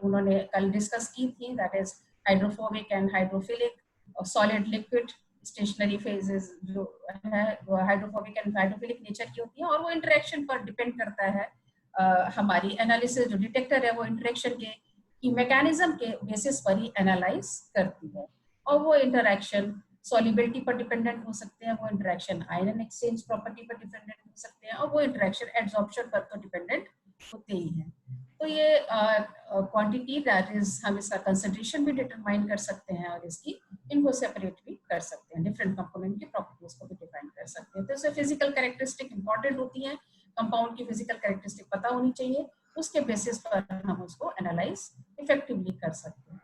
उन्होंने कल डिस्कस की थी, that is hydrophobic and hydrophilic, solid liquid stationary phases जो है वो हाइड्रोफोबिक एंड हाइड्रोफिलिक नेचर की होती है, और वो इंटरेक्शन पर डिपेंड करता है। हमारी एनालिसिस जो डिटेक्टर है वो इंटरेक्शन के की मैकेनिज्म के बेसिस पर ही एनालाइज करती है, और वो इंटरेक्शन सॉल्युबिलिटी पर डिपेंडेंट हो सकते हैं, वो इंटरेक्शन आयरन एक्सचेंज प्रॉपर्टी पर डिपेंडेंट हो सकते हैं, और वो इंटरेक्शन एड्सॉर्प्शन पर तो डिपेंडेंट होते ही हैं। तो ये क्वांटिटी दैट इज हम इसका कंसंट्रेशन भी डिटरमाइन कर सकते हैं, और इसकी इनको सेपरेट भी कर सकते हैं, डिफरेंट कंपोनेंट की प्रॉपर्टीज को भी डिफाइन कर सकते हैं। तो इससे फिजिकल कैरेक्टरिस्टिक इंपॉर्टेंट होती हैं, कंपाउंड की फिजिकल कैरेक्टरिस्टिक पता होनी चाहिए, उसके बेसिस पर हम उसको एनालाइज इफेक्टिवली कर सकते हैं।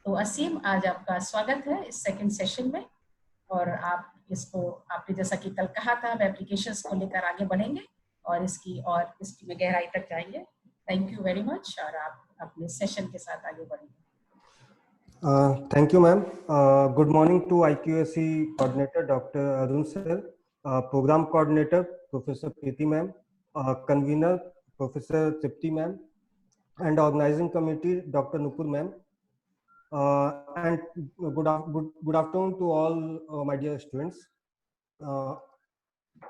तो असीम, आज आपका स्वागत है इस सेकंड सेशन में, और आप इसको आपने जैसा कि कल कहा था, हम एप्लीकेशंस को लेकर आगे बढ़ेंगे और इसकी में गहराई तक जाएंगे। थैंक यू वेरी मच, और आप अपने सेशन के साथ आगे बढ़ेंगे। Thank you, ma'am. Good morning to IQAC coordinator, Dr. Arun sir, program coordinator, Professor Preeti ma'am, convener, Professor Tripti ma'am, and organizing committee, Dr. Nupur ma'am. And good afternoon to all my dear students.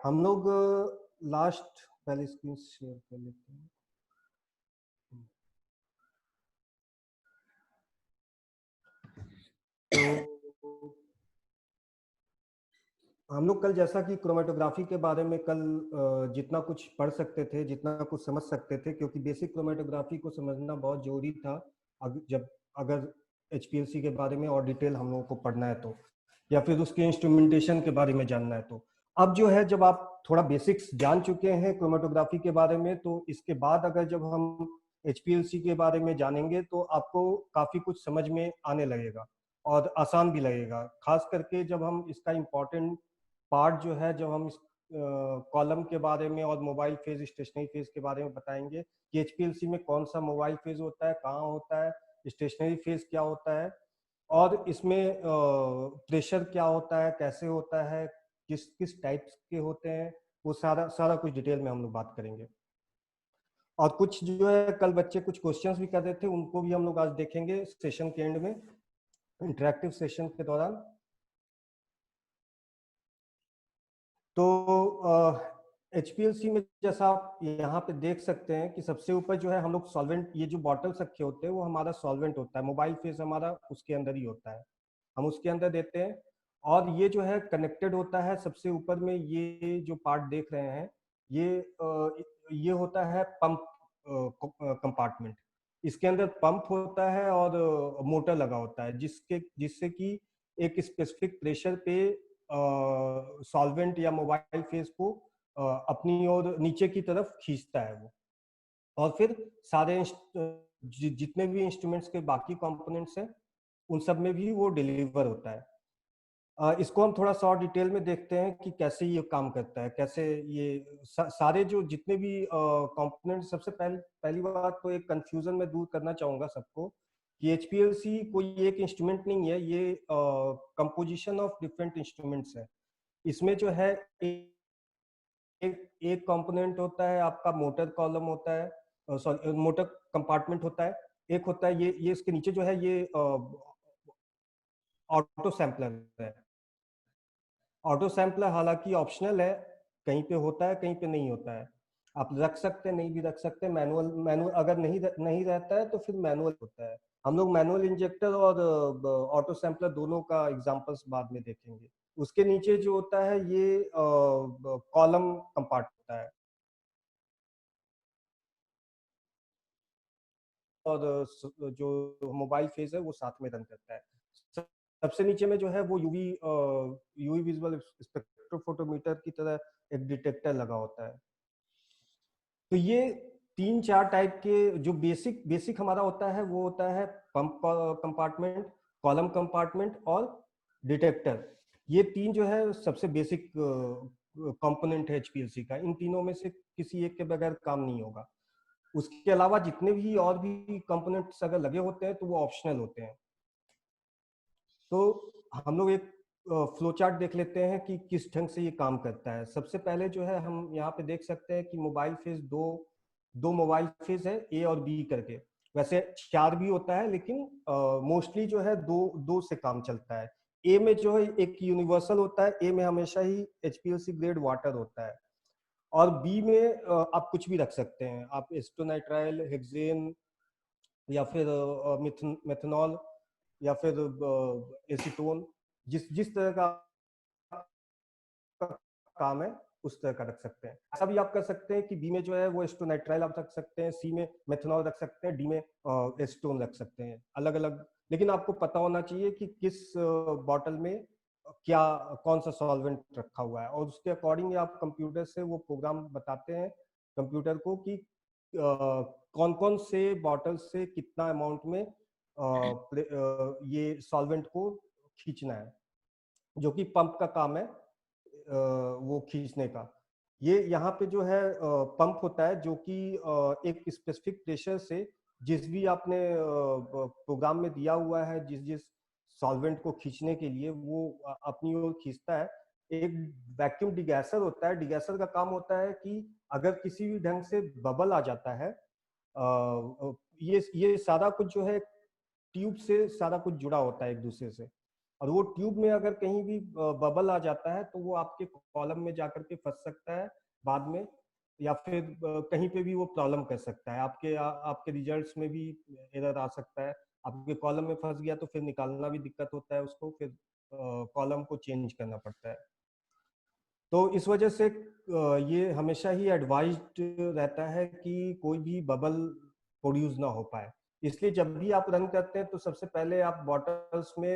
हम लोग last पहले screen share कर लेते हैं। तो हम लोग कल जैसा कि क्रोमेटोग्राफी के बारे में कल जितना कुछ पढ़ सकते थे, जितना कुछ समझ सकते थे, क्योंकि बेसिक क्रोमेटोग्राफी को समझना बहुत जरूरी था अगर एचपीएलसी के बारे में और डिटेल हम लोगों को पढ़ना है तो, या फिर उसके इंस्ट्रूमेंटेशन के बारे में जानना है तो। अब जो है, जब आप थोड़ा बेसिक्स जान चुके हैं क्रोमेटोग्राफी के बारे में, तो इसके बाद अगर जब हम एचपीएलसी के बारे में जानेंगे तो आपको काफी कुछ समझ में आने लगेगा और आसान भी लगेगा। खास करके जब हम इसका इम्पोर्टेंट पार्ट जो है, जब हम इस कॉलम के बारे में और मोबाइल फेज, स्टेशनरी फेज के बारे में बताएंगे कि एचपीएलसी में कौन सा मोबाइल फेज होता है, कहाँ होता है, स्टेशनरी फेज क्या होता है, और इसमें प्रेशर क्या होता है, कैसे होता है, किस किस टाइप्स के होते हैं, वो सारा कुछ डिटेल में हम लोग बात करेंगे। और कुछ जो है कल बच्चे कुछ क्वेश्चंस भी कर रहे थे, उनको भी हम लोग आज देखेंगे सेशन के एंड में, इंटरेक्टिव सेशन के दौरान। तो एचपीएलसी में जैसा आप यहाँ पे देख सकते हैं कि सबसे ऊपर जो है हम लोग सॉल्वेंट, ये जो बॉटल्स रखे होते हैं वो हमारा सॉल्वेंट होता है, मोबाइल फेस हमारा उसके अंदर ही होता है, हम उसके अंदर देते हैं। और ये जो है कनेक्टेड होता है सबसे ऊपर में, ये जो पार्ट देख रहे हैं ये होता है पंप कंपार्टमेंट। इसके अंदर पंप होता है और मोटर लगा होता है, जिससे कि एक स्पेसिफिक प्रेशर पे सॉल्वेंट या मोबाइल फेस को अपनी ओर नीचे की तरफ खींचता है वो, और फिर सारे जितने भी इंस्ट्रूमेंट्स के बाकी कंपोनेंट्स हैं उन सब में भी वो डिलीवर होता है। इसको हम थोड़ा सा और डिटेल में देखते हैं कि कैसे ये काम करता है, कैसे ये सारे जो जितने भी कंपोनेंट। सबसे पहली बात तो एक कंफ्यूजन में दूर करना चाहूंगा सबको कि एचपीएलसी कोई एक इंस्ट्रूमेंट नहीं है, ये कंपोजिशन ऑफ डिफरेंट इंस्ट्रूमेंट्स है। इसमें जो है एक कंपोनेंट होता है आपका मोटर कॉलम होता है, सॉरी मोटर कंपार्टमेंट होता है, एक होता है ये इसके नीचे जो है ये ऑटो सैंपलर है। ऑटो सैंपलर हालांकि ऑप्शनल है, कहीं पे होता है कहीं पे नहीं होता है, आप रख सकते हैं नहीं भी रख सकते। मैनुअल अगर नहीं रहता है तो फिर मैनुअल होता है। हम लोग मैनुअल इंजेक्टर और ऑटो सैंपलर दोनों का एग्जांपल्स बाद में देखेंगे। उसके नीचे जो होता है ये कॉलम कंपार्ट होता है, और जो मोबाइल फेज है वो साथ में रन करता है। सबसे नीचे में जो है वो यूवी विजुअल स्पेक्ट्रोफोटोमीटर की तरह एक डिटेक्टर लगा होता है। तो ये 3-4 टाइप के जो बेसिक हमारा होता है वो होता है पंप कंपार्टमेंट, कॉलम कंपार्टमेंट और डिटेक्टर। ये तीन जो है सबसे बेसिक कंपोनेंट है एचपीएलसी का। इन तीनों में से किसी एक के बगैर काम नहीं होगा। उसके अलावा जितने भी और भी कंपोनेंट्स अगर लगे होते हैं तो वो ऑप्शनल होते हैं। तो हम लोग एक फ्लो चार्ट देख लेते हैं कि किस ढंग से ये काम करता है। सबसे पहले जो है हम यहाँ पे देख सकते हैं कि मोबाइल फेज दो मोबाइल फेज है, ए और बी करके, वैसे 4 भी होता है, लेकिन मोस्टली जो है दो से काम चलता है। ए में जो है एक यूनिवर्सल होता है, ए में हमेशा ही HPLC ग्रेड वाटर होता है, और बी में आप कुछ भी रख सकते हैं, आप एस्टोनाइट्राइल, हेक्सेन, या फिर मेथनॉल, या फिर एसीटोन, जिस जिस तरह का काम है उस तरह का रख सकते हैं। ऐसा भी आप कर सकते हैं कि बी में जो है वो एस्टोनाइट्राइल आप रख सकते हैं, सी में मेथनॉल रख सकते हैं, डी में एसीटोन रख सकते हैं, अलग अलग। लेकिन आपको पता होना चाहिए कि किस बॉटल में क्या कौन सा सॉल्वेंट रखा हुआ है, और उसके अकॉर्डिंग आप कंप्यूटर से वो प्रोग्राम बताते हैं कंप्यूटर को कि कौन कौन से बॉटल से कितना अमाउंट में ये सॉल्वेंट को खींचना है, जो कि पंप का काम है वो खींचने का। ये यहाँ पे जो है पंप होता है, जो कि एक स्पेसिफिक प्रेशर से जिस भी आपने प्रोग्राम में दिया हुआ है, जिस जिस सॉल्वेंट को खींचने के लिए, वो अपनी ओर खींचता है। एक वैक्यूम डिगैसर होता है, डिगैसर का काम होता है कि अगर किसी भी ढंग से बबल आ जाता है, ये सारा कुछ जो है ट्यूब से सारा कुछ जुड़ा होता है एक दूसरे से, और वो ट्यूब में अगर कहीं भी बबल आ जाता है तो वो आपके कॉलम में जाकर के फंस सकता है बाद में, या फिर कहीं पे भी वो प्रॉब्लम कर सकता है, आपके रिजल्ट्स में भी एरर आ सकता है। आपके कॉलम में फंस गया तो फिर निकालना भी दिक्कत होता है उसको, फिर कॉलम को चेंज करना पड़ता है। तो इस वजह से ये हमेशा ही एडवाइज्ड रहता है कि कोई भी बबल प्रोड्यूस ना हो पाए। इसलिए जब भी आप रन करते हैं तो सबसे पहले आप बॉटल्स में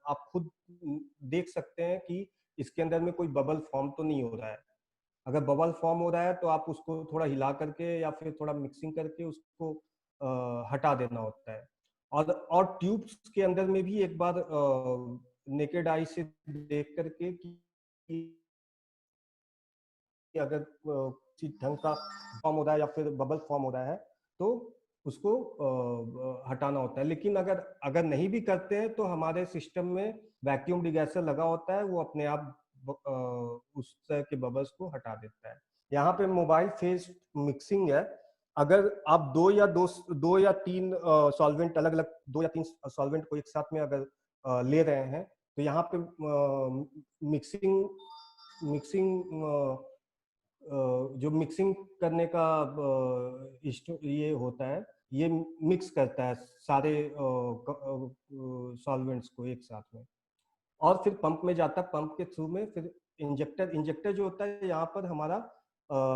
आप खुद देख सकते हैं कि इसके अंदर में कोई बबल फॉर्म तो नहीं हो रहा है। अगर बबल फॉर्म हो रहा है तो आप उसको थोड़ा हिला करके या फिर थोड़ा मिक्सिंग करके उसको हटा देना होता है। और ट्यूब्स के अंदर में भी एक बार नेकेड आई से देख करके कि कि अगर किसी ढंग का फॉर्म हो रहा है या फिर बबल फॉर्म हो रहा है तो उसको हटाना होता है। लेकिन अगर अगर नहीं भी करते हैं तो हमारे सिस्टम में वैक्यूम डिगैसर लगा होता है, वो अपने आप उस तरह के बबल्स को हटा देता है। यहाँ पे मोबाइल फेस मिक्सिंग है। अगर आप दो या तीन सॉल्वेंट अलग अलग, 2 या 3 सॉल्वेंट को एक साथ में अगर ले रहे हैं तो यहाँ पे मिक्सिंग मिक्सिंग जो मिक्सिंग करने का ये होता है, ये मिक्स करता है सारे सॉल्वेंट्स को एक साथ में, और फिर पंप में जाता है। पंप के थ्रू में फिर इंजेक्टर जो होता है, यहाँ पर हमारा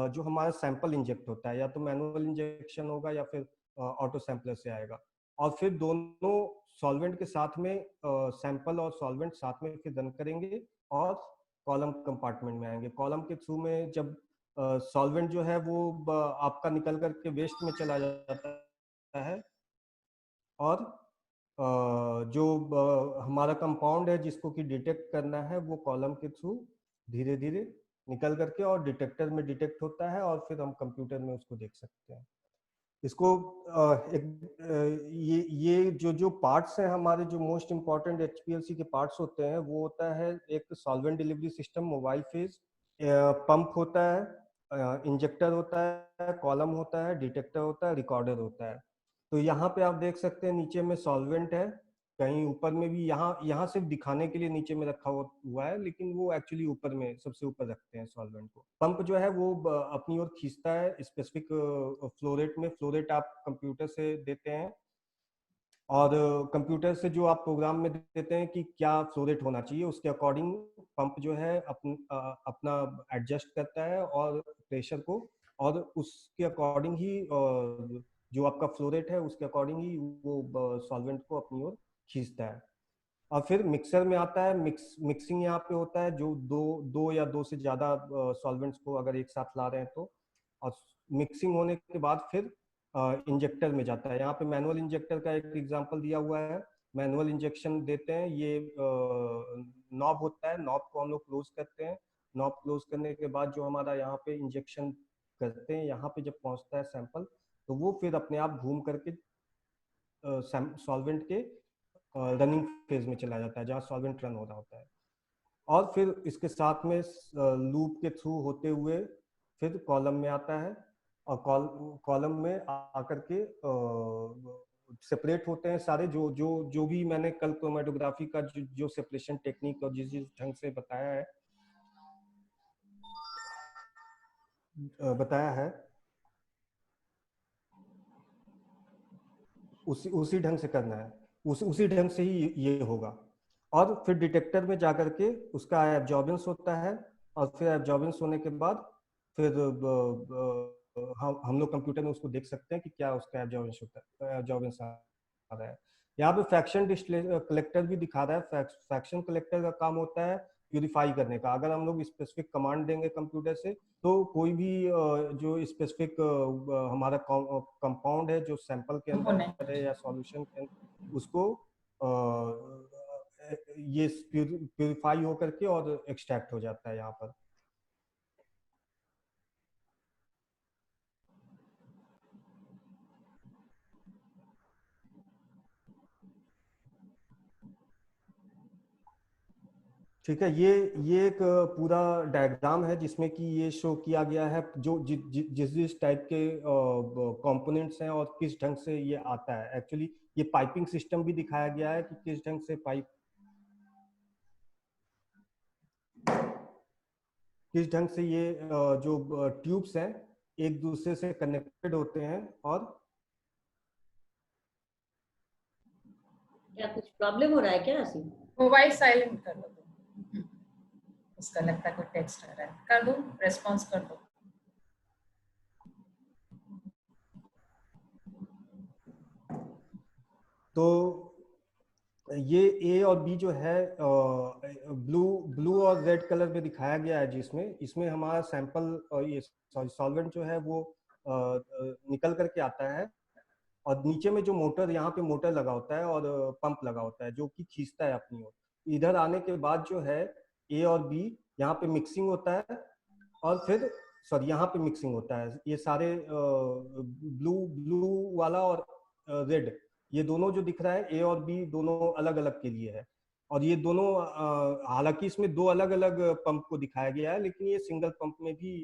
जो हमारा सैंपल इंजेक्ट होता है, या तो मैनुअल इंजेक्शन होगा या फिर ऑटो सैंपलर से आएगा, और फिर दोनों सॉल्वेंट के साथ में सैंपल और सॉल्वेंट साथ में फिर रन करेंगे और कॉलम कंपार्टमेंट में आएंगे। कॉलम के थ्रू में जब सॉल्वेंट जो है वो आपका निकल करके वेस्ट में चला जाता है, और जो हमारा कंपाउंड है जिसको कि डिटेक्ट करना है, वो कॉलम के थ्रू धीरे धीरे निकल करके और डिटेक्टर में डिटेक्ट होता है, और फिर हम कंप्यूटर में उसको देख सकते हैं। इसको ये जो जो पार्ट्स हैं हमारे, जो मोस्ट इंपॉर्टेंट HPLC के पार्ट्स होते हैं, वो होता है एक solvent delivery system, mobile phase, pump होता है, इंजेक्टर होता है, कॉलम होता है, डिटेक्टर होता है, रिकॉर्डर होता है। तो यहाँ पे आप देख सकते हैं नीचे में सॉल्वेंट है, कहीं ऊपर में भी, यहाँ सिर्फ दिखाने के लिए नीचे में रखा हुआ है, लेकिन वो एक्चुअली ऊपर में सबसे ऊपर रखते हैं सॉल्वेंट को। पंप जो है वो अपनी ओर खींचता है स्पेसिफिक फ्लो रेट में। फ्लो रेट आप कंप्यूटर से देते हैं, और कंप्यूटर से जो आप प्रोग्राम में देते हैं कि क्या फ्लो रेट होना चाहिए, उसके अकॉर्डिंग पंप जो है अपना एडजस्ट करता है और प्रेशर को, और उसके अकॉर्डिंग ही जो आपका फ्लो रेट है उसके अकॉर्डिंग ही वो सॉल्वेंट को अपनी ओर खींचता है। और फिर मिक्सर में आता है। मिक्सिंग यहाँ पे होता है, जो दो या दो से ज्यादा सॉल्वेंट्स को अगर एक साथ ला रहे हैं तो, और मिक्सिंग होने के बाद फिर इंजेक्टर में जाता है। यहाँ पे मैनुअल इंजेक्टर का एक एग्जांपल दिया हुआ है। मैनुअल इंजेक्शन देते हैं, ये नॉब होता है, नॉब को हम लोग क्लोज करते हैं। नॉब क्लोज करने के बाद जो हमारा यहाँ पे इंजेक्शन करते हैं, यहाँ पे जब पहुंचता है सैंपल, तो वो फिर अपने आप घूम करके सॉल्वेंट के रनिंग फेज में चला जाता है, जहाँ सॉल्वेंट रन हो रहा होता है, और फिर इसके साथ में लूप के थ्रू होते हुए फिर कॉलम में आता है, और कॉलम में आकर के सेपरेट होते हैं सारे, जो जो जो भी मैंने कल क्रोमेटोग्राफी का जो सेपरेशन टेक्निक और जिस जिस ढंग से बताया है उसी ढंग से करना है, उसी ढंग से ही ये होगा। और फिर डिटेक्टर में जाकर के उसका एब्जॉर्बेंस होता है, और फिर एब्जॉर्बेंस होने के बाद फिर हम लोग कंप्यूटर में उसको देख सकते हैं कि क्या उसका एब्जॉर्बेंस होता है, एब्जॉर्बेंस आ रहा है। यहाँ पे फ्रैक्शन कलेक्टर भी दिखा रहा है। फ्रैक्शन कलेक्टर का काम होता है प्यूरिफाई करने का। अगर हम लोग स्पेसिफिक कमांड देंगे कंप्यूटर से, तो कोई भी जो स्पेसिफिक हमारा कंपाउंड है जो सैंपल के अंदर है या सॉल्यूशन के अंदर, उसको ये प्यूरिफाई होकर के और एक्सट्रैक्ट हो जाता है यहाँ पर। ठीक है, ये एक पूरा डायग्राम है जिसमें कि ये शो किया गया है जो जिस जिस टाइप के कंपोनेंट्स हैं और किस ढंग से ये आता है। एक्चुअली ये पाइपिंग सिस्टम भी दिखाया गया है कि किस ढंग से किस ढंग से ये जो ट्यूब्स हैं एक दूसरे से कनेक्टेड होते हैं। और क्या कुछ प्रॉब्लम हो रहा है क्या आसिफ? मोबाइल साइलेंट कर दो, उसका लगता है कोई टेक्स्ट आ रहा है, कर दो, रेस्पॉन्स कर दो। तो ये ए और बी जो है ब्लू ब्लू और रेड कलर में दिखाया गया है, जिसमें इसमें हमारा सैंपल ये सॉल्वेंट जो है वो निकल करके आता है। और नीचे में जो मोटर, यहाँ पे मोटर लगा होता है और पंप लगा होता है जो कि खींचता है अपनी ओर। इधर आने के बाद जो है ए और बी यहाँ पे मिक्सिंग होता है, और फिर सॉरी यहाँ पे मिक्सिंग होता है। ये सारे ब्लू ब्लू वाला और रेड, ये दोनों जो दिख रहा है ए और बी दोनों अलग अलग के लिए है। और ये दोनों हालांकि इसमें दो अलग अलग पंप को दिखाया गया है, लेकिन ये सिंगल पंप में भी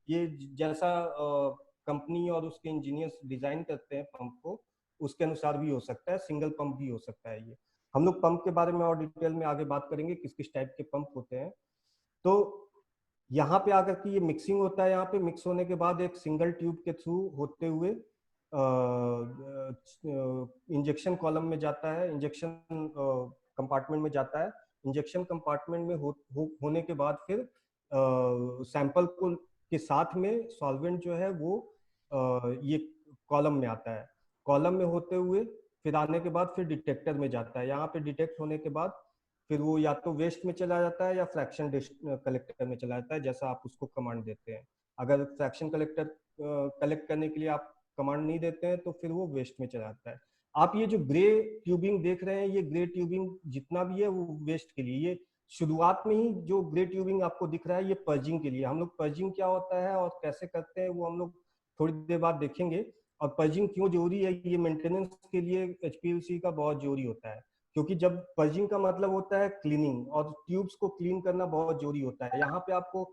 ये जैसा कंपनी और उसके इंजीनियर्स डिजाइन करते हैं पंप को, उसके अनुसार भी हो सकता है, सिंगल पंप भी हो सकता है। ये हम लोग पंप के बारे में और डिटेल में आगे बात करेंगे किस किस टाइप के पंप होते हैं। तो यहाँ पे आकर के ये मिक्सिंग होता है। यहाँ पे मिक्स होने के बाद एक सिंगल ट्यूब के थ्रू होते हुए इंजेक्शन कॉलम में जाता है, इंजेक्शन कंपार्टमेंट में जाता है। इंजेक्शन कंपार्टमेंट में होने के बाद फिर सैंपल को के साथ में सॉल्वेंट जो है वो ये कॉलम में आता है। कॉलम में होते हुए फिर आने के बाद फिर डिटेक्टर में जाता है। यहाँ पे डिटेक्ट होने के बाद फिर वो या तो वेस्ट में चला जाता है या फ्रैक्शन कलेक्टर में चला जाता है, जैसा आप उसको कमांड देते हैं। अगर फ्रैक्शन कलेक्टर कलेक्ट करने के लिए आप कमांड नहीं देते हैं तो फिर वो वेस्ट में चला जाता है। आप ये जो ग्रे ट्यूबिंग देख रहे हैं, ये ग्रे ट्यूबिंग जितना भी है वो वेस्ट के लिए। ये शुरुआत में ही जो ग्रे ट्यूबिंग आपको दिख रहा है ये पर्जिंग के लिए। हम लोग पर्जिंग क्या होता है और कैसे करते हैं वो हम लोग थोड़ी देर बाद देखेंगे। और पर्जिंग क्यों जरूरी है, ये मेंटेनेंस के लिए एचपीएलसी का बहुत जरूरी होता है, क्योंकि जब पर्जिंग का मतलब होता है क्लीनिंग, और ट्यूब्स को क्लीन करना बहुत जरूरी होता है। यहाँ पे आपको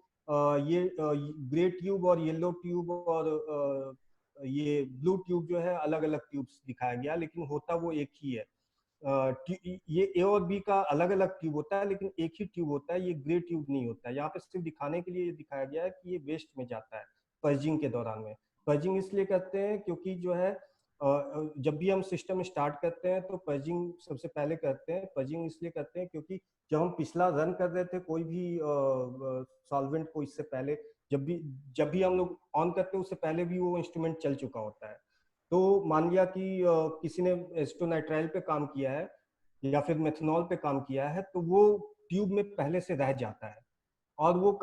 ये ग्रे ट्यूब और येलो ट्यूब और ये ब्लू ट्यूब जो है अलग अलग ट्यूब्स दिखाया गया, लेकिन होता वो एक ही है। ये ए और बी का अलग अलग ट्यूब होता है, लेकिन एक ही ट्यूब होता है। ये ग्रे ट्यूब नहीं होता है। यहाँ पे सिर्फ दिखाने के लिए ये दिखाया गया है कि ये वेस्ट में जाता है पर्जिंग के दौरान में। पर्जिंग इसलिए करते हैं क्योंकि जो है जब भी हम सिस्टम स्टार्ट करते हैं तो पर्जिंग सबसे पहले करते हैं। पर्जिंग इसलिए करते हैं क्योंकि जब हम पिछला रन कर रहे थे कोई भी सॉल्वेंट को, इससे पहले जब भी हम लोग ऑन करते हैं उससे पहले भी वो इंस्ट्रूमेंट चल चुका होता है। तो मान लिया कि किसी ने एस्टोनाइट्राइल पे काम किया है या फिर मेथनॉल पे काम किया है, तो वो ट्यूब में पहले से रह जाता है। और वो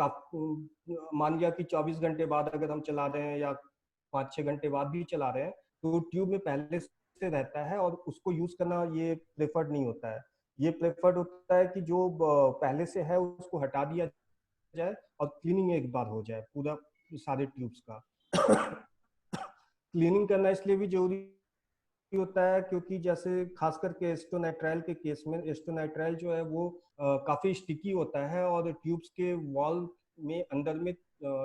मान लिया कि 24 घंटे बाद अगर हम चला रहे हैं या 5-6 घंटे बाद भी चला रहे हैं, तो ट्यूब में पहले से रहता है और उसको यूज करना ये प्रेफर्ड नहीं होता है। ये प्रेफर्ड होता है कि जो पहले से है उसको हटा दिया जाए और क्लीनिंग एक बार हो जाए पूरा सारे ट्यूब्स का। क्लीनिंग करना इसलिए भी जरूरी होता है क्योंकि जैसे खास करके एस्टोनाइट्राइल के केस में, एस्टोनाइट्राइल जो है वो काफी स्टिकी होता है और ट्यूब्स के वॉल में अंदर में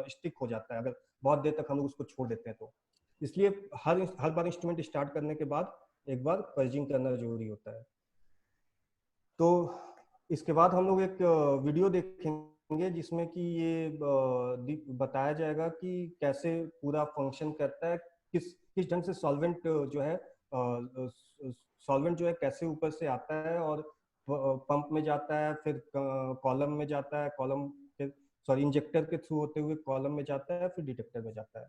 स्टिक हो जाता है। अगर बहुत देर तक हम लोग उसको छोड़ देते हैं। तो इसलिए हर बार इंस्ट्रूमेंट स्टार्ट करने के बाद एक बार पर्जिंग करना जरूरी होता है। तो इसके बाद हम लोग एक वीडियो देखेंगे जिसमें कि ये बताया जाएगा कि कैसे पूरा फंक्शन करता है, किस ढंग से सॉल्वेंट जो है कैसे ऊपर से आता है और पंप में जाता है, फिर कॉलम में जाता है, कॉलम सॉरी इंजेक्टर के थ्रू होते हुए कॉलम में जाता है, फिर डिटेक्टर में जाता है।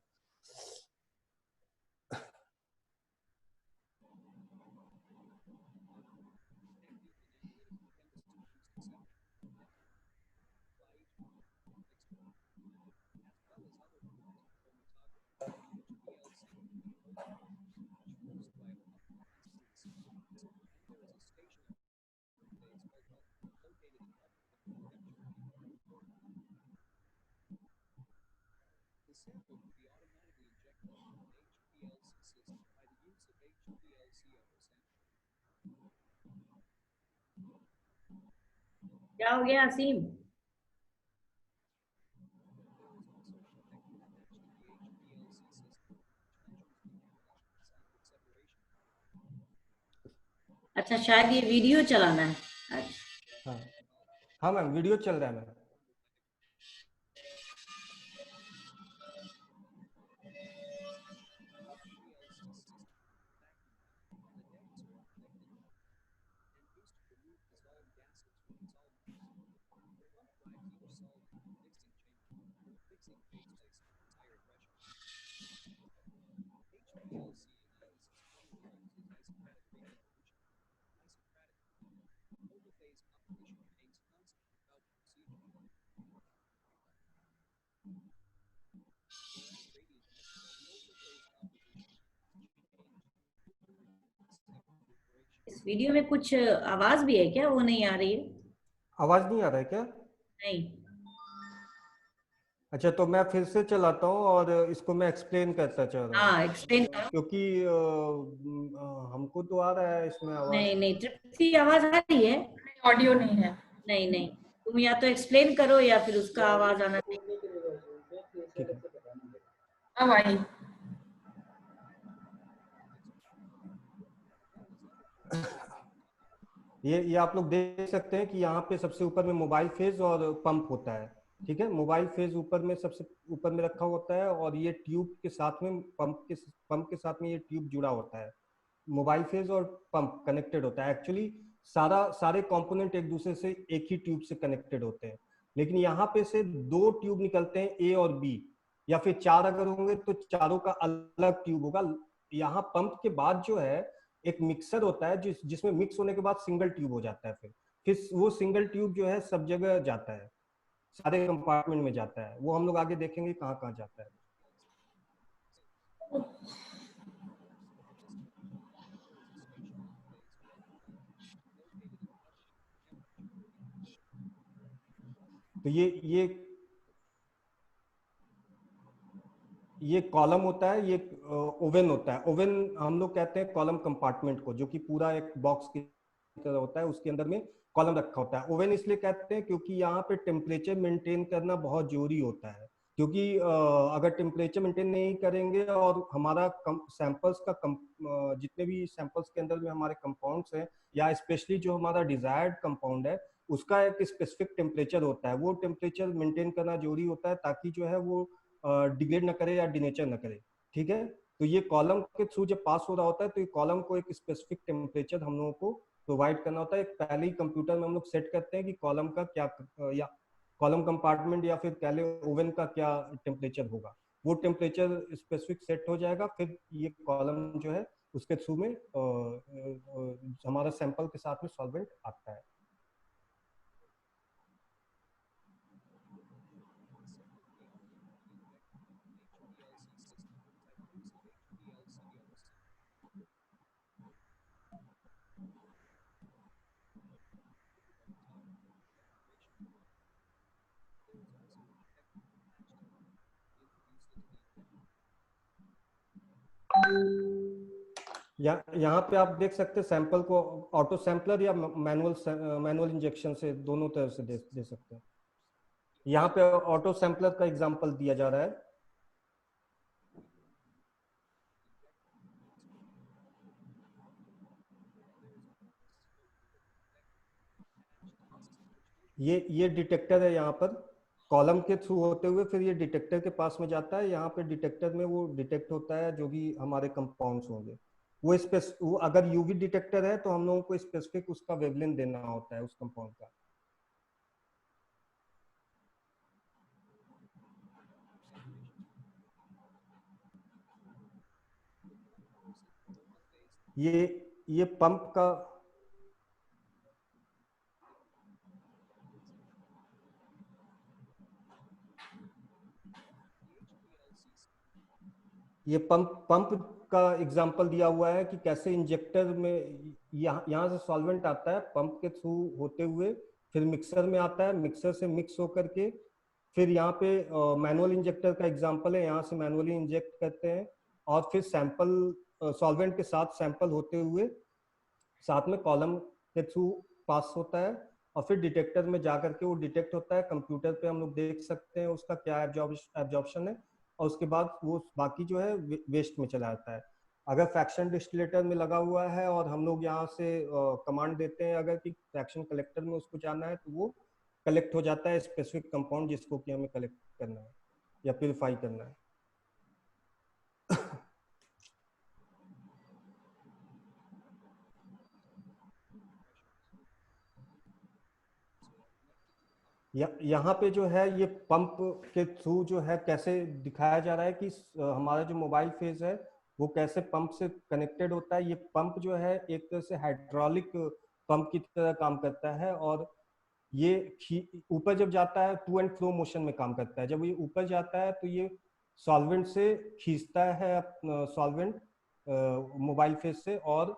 क्या हो गया असीम? अच्छा, शायद ये वीडियो चलाना है। अच्छा। हाँ हाँ मैम, वीडियो चल रहा है मैम। इस वीडियो में कुछ आवाज भी है क्या? वो नहीं आ रही है। आवाज नहीं आ रहा है क्या? नहीं। अच्छा, तो मैं फिर से चलाता हूँ और इसको मैं एक्सप्लेन करता चल रहा हूँ, हाँ, एक्सप्लेन करो। क्योंकि हमको तो आ रहा है इसमें आवाज। नहीं नहीं, तृप्ति आवाज आ रही है? ऑडियो नहीं है। नहीं नहीं, तुम या तो एक्सप्लेन करो या फिर उसका आवाज आना चाहिए। ठीक है। अब आई। ये आप लोग देख सकते हैं कि यहाँ पे सबसे ऊपर में मोबाइल फेज और पंप होता है। ठीक है, मोबाइल फेज ऊपर में सबसे ऊपर में रखा होता है और ये ट्यूब के साथ में पंप के साथ में ये ट्यूब जुड़ा होता है। मोबाइल फेज और पंप कनेक्टेड होता है। एक्चुअली सारे कंपोनेंट एक दूसरे से एक ही ट्यूब से कनेक्टेड होते हैं, लेकिन यहाँ पे से दो ट्यूब निकलते हैं, ए और बी, या फिर चार अगर होंगे तो चारों का अलग ट्यूब होगा। यहाँ पंप के बाद जो है एक मिक्सर होता है जिसमें मिक्स होने के बाद सिंगल ट्यूब हो जाता है। फिर वो सिंगल ट्यूब जो है सब जगह जाता है, सारे कंपार्टमेंट में जाता है। वो हम लोग आगे देखेंगे कहाँ कहाँ जाता है। तो ये कॉलम होता है, ये ओवन होता है। ओवन हम लोग कहते हैं कॉलम कंपार्टमेंट को, जो कि पूरा एक बॉक्स की तरह होता है, उसके अंदर में कॉलम रखा होता है। ओवन इसलिए कहते हैं क्योंकि यहाँ पे टेम्परेचर मेंटेन करना बहुत जरूरी होता है, क्योंकि अगर टेम्परेचर मेंटेन नहीं करेंगे और हमारा सैंपल्स का जितने भी सैंपल्स के अंदर में हमारे कंपाउंड्स हैं, या स्पेशली जो हमारा डिजायर्ड कंपाउंड है, उसका एक स्पेसिफिक टेम्परेचर होता है। वो टेम्परेचर मेंटेन करना जरूरी होता है ताकि जो है वो डिग्रेड न करे या डिनेचर न करे। ठीक है, तो ये कॉलम के थ्रू जब पास हो रहा होता है तो ये कॉलम को एक स्पेसिफिक टेम्परेचर हम लोगों को प्रोवाइड करना होता है। पहले ही कंप्यूटर में हम लोग सेट करते हैं कि कॉलम का क्या या कॉलम कंपार्टमेंट या फिर कह ले ओवन का क्या टेम्परेचर होगा। वो टेम्परेचर स्पेसिफिक सेट हो जाएगा, फिर ये कॉलम जो है उसके थ्रू में हमारा सैंपल के साथ में सॉल्वेंट आता है। यहाँ पे आप देख सकते हैं सैंपल को ऑटो सैंपलर या मैनुअल इंजेक्शन से दोनों तरह से दे सकते हैं। यहाँ पे ऑटो सैंपलर का एग्जांपल दिया जा रहा है। ये डिटेक्टर है, यहाँ पर कॉलम के थ्रू होते हुए फिर ये डिटेक्टर के पास में जाता है। यहाँ पे डिटेक्टर में वो डिटेक्ट होता है जो भी हमारे कंपाउंड्स होंगे। वो अगर यूवी डिटेक्टर है तो हम लोगों को स्पेसिफिक उसका वेवलेंथ देना होता है उस कंपाउंड का। ये पंप का पंप का एग्जांपल दिया हुआ है कि कैसे इंजेक्टर में यहाँ से सॉल्वेंट आता है पंप के थ्रू होते हुए, फिर मिक्सर में आता है, मिक्सर से मिक्स होकर के फिर यहाँ पे मैनुअल इंजेक्टर का एग्जांपल है, यहाँ से मैनुअली इंजेक्ट करते हैं और फिर सैंपल सॉल्वेंट के साथ सैंपल होते हुए साथ में कॉलम के थ्रू पास होता है और फिर डिटेक्टर में जा करके वो डिटेक्ट होता है। कंप्यूटर पे हम लोग देख सकते हैं उसका क्या एब्जॉर्प्शन है और उसके बाद वो बाकी जो है वेस्ट में चला जाता है। अगर फ्रैक्शन डिस्टिलेटर में लगा हुआ है और हम लोग यहाँ से कमांड देते हैं अगर कि फ्रैक्शन कलेक्टर में उसको जाना है तो वो कलेक्ट हो जाता है स्पेसिफिक कंपाउंड जिसको कि हमें कलेक्ट करना है या प्यूरिफाई करना है। यहाँ पे जो है ये पंप के थ्रू जो है कैसे दिखाया जा रहा है कि हमारा जो मोबाइल फेज है वो कैसे पंप से कनेक्टेड होता है। ये पंप जो है एक तरह से हाइड्रोलिक पंप की तरह काम करता है और ये ऊपर जब जाता है टू एंड फ्रो मोशन में काम करता है। जब ये ऊपर जाता है तो ये सॉल्वेंट से खींचता है सॉल्वेंट मोबाइल फेज से और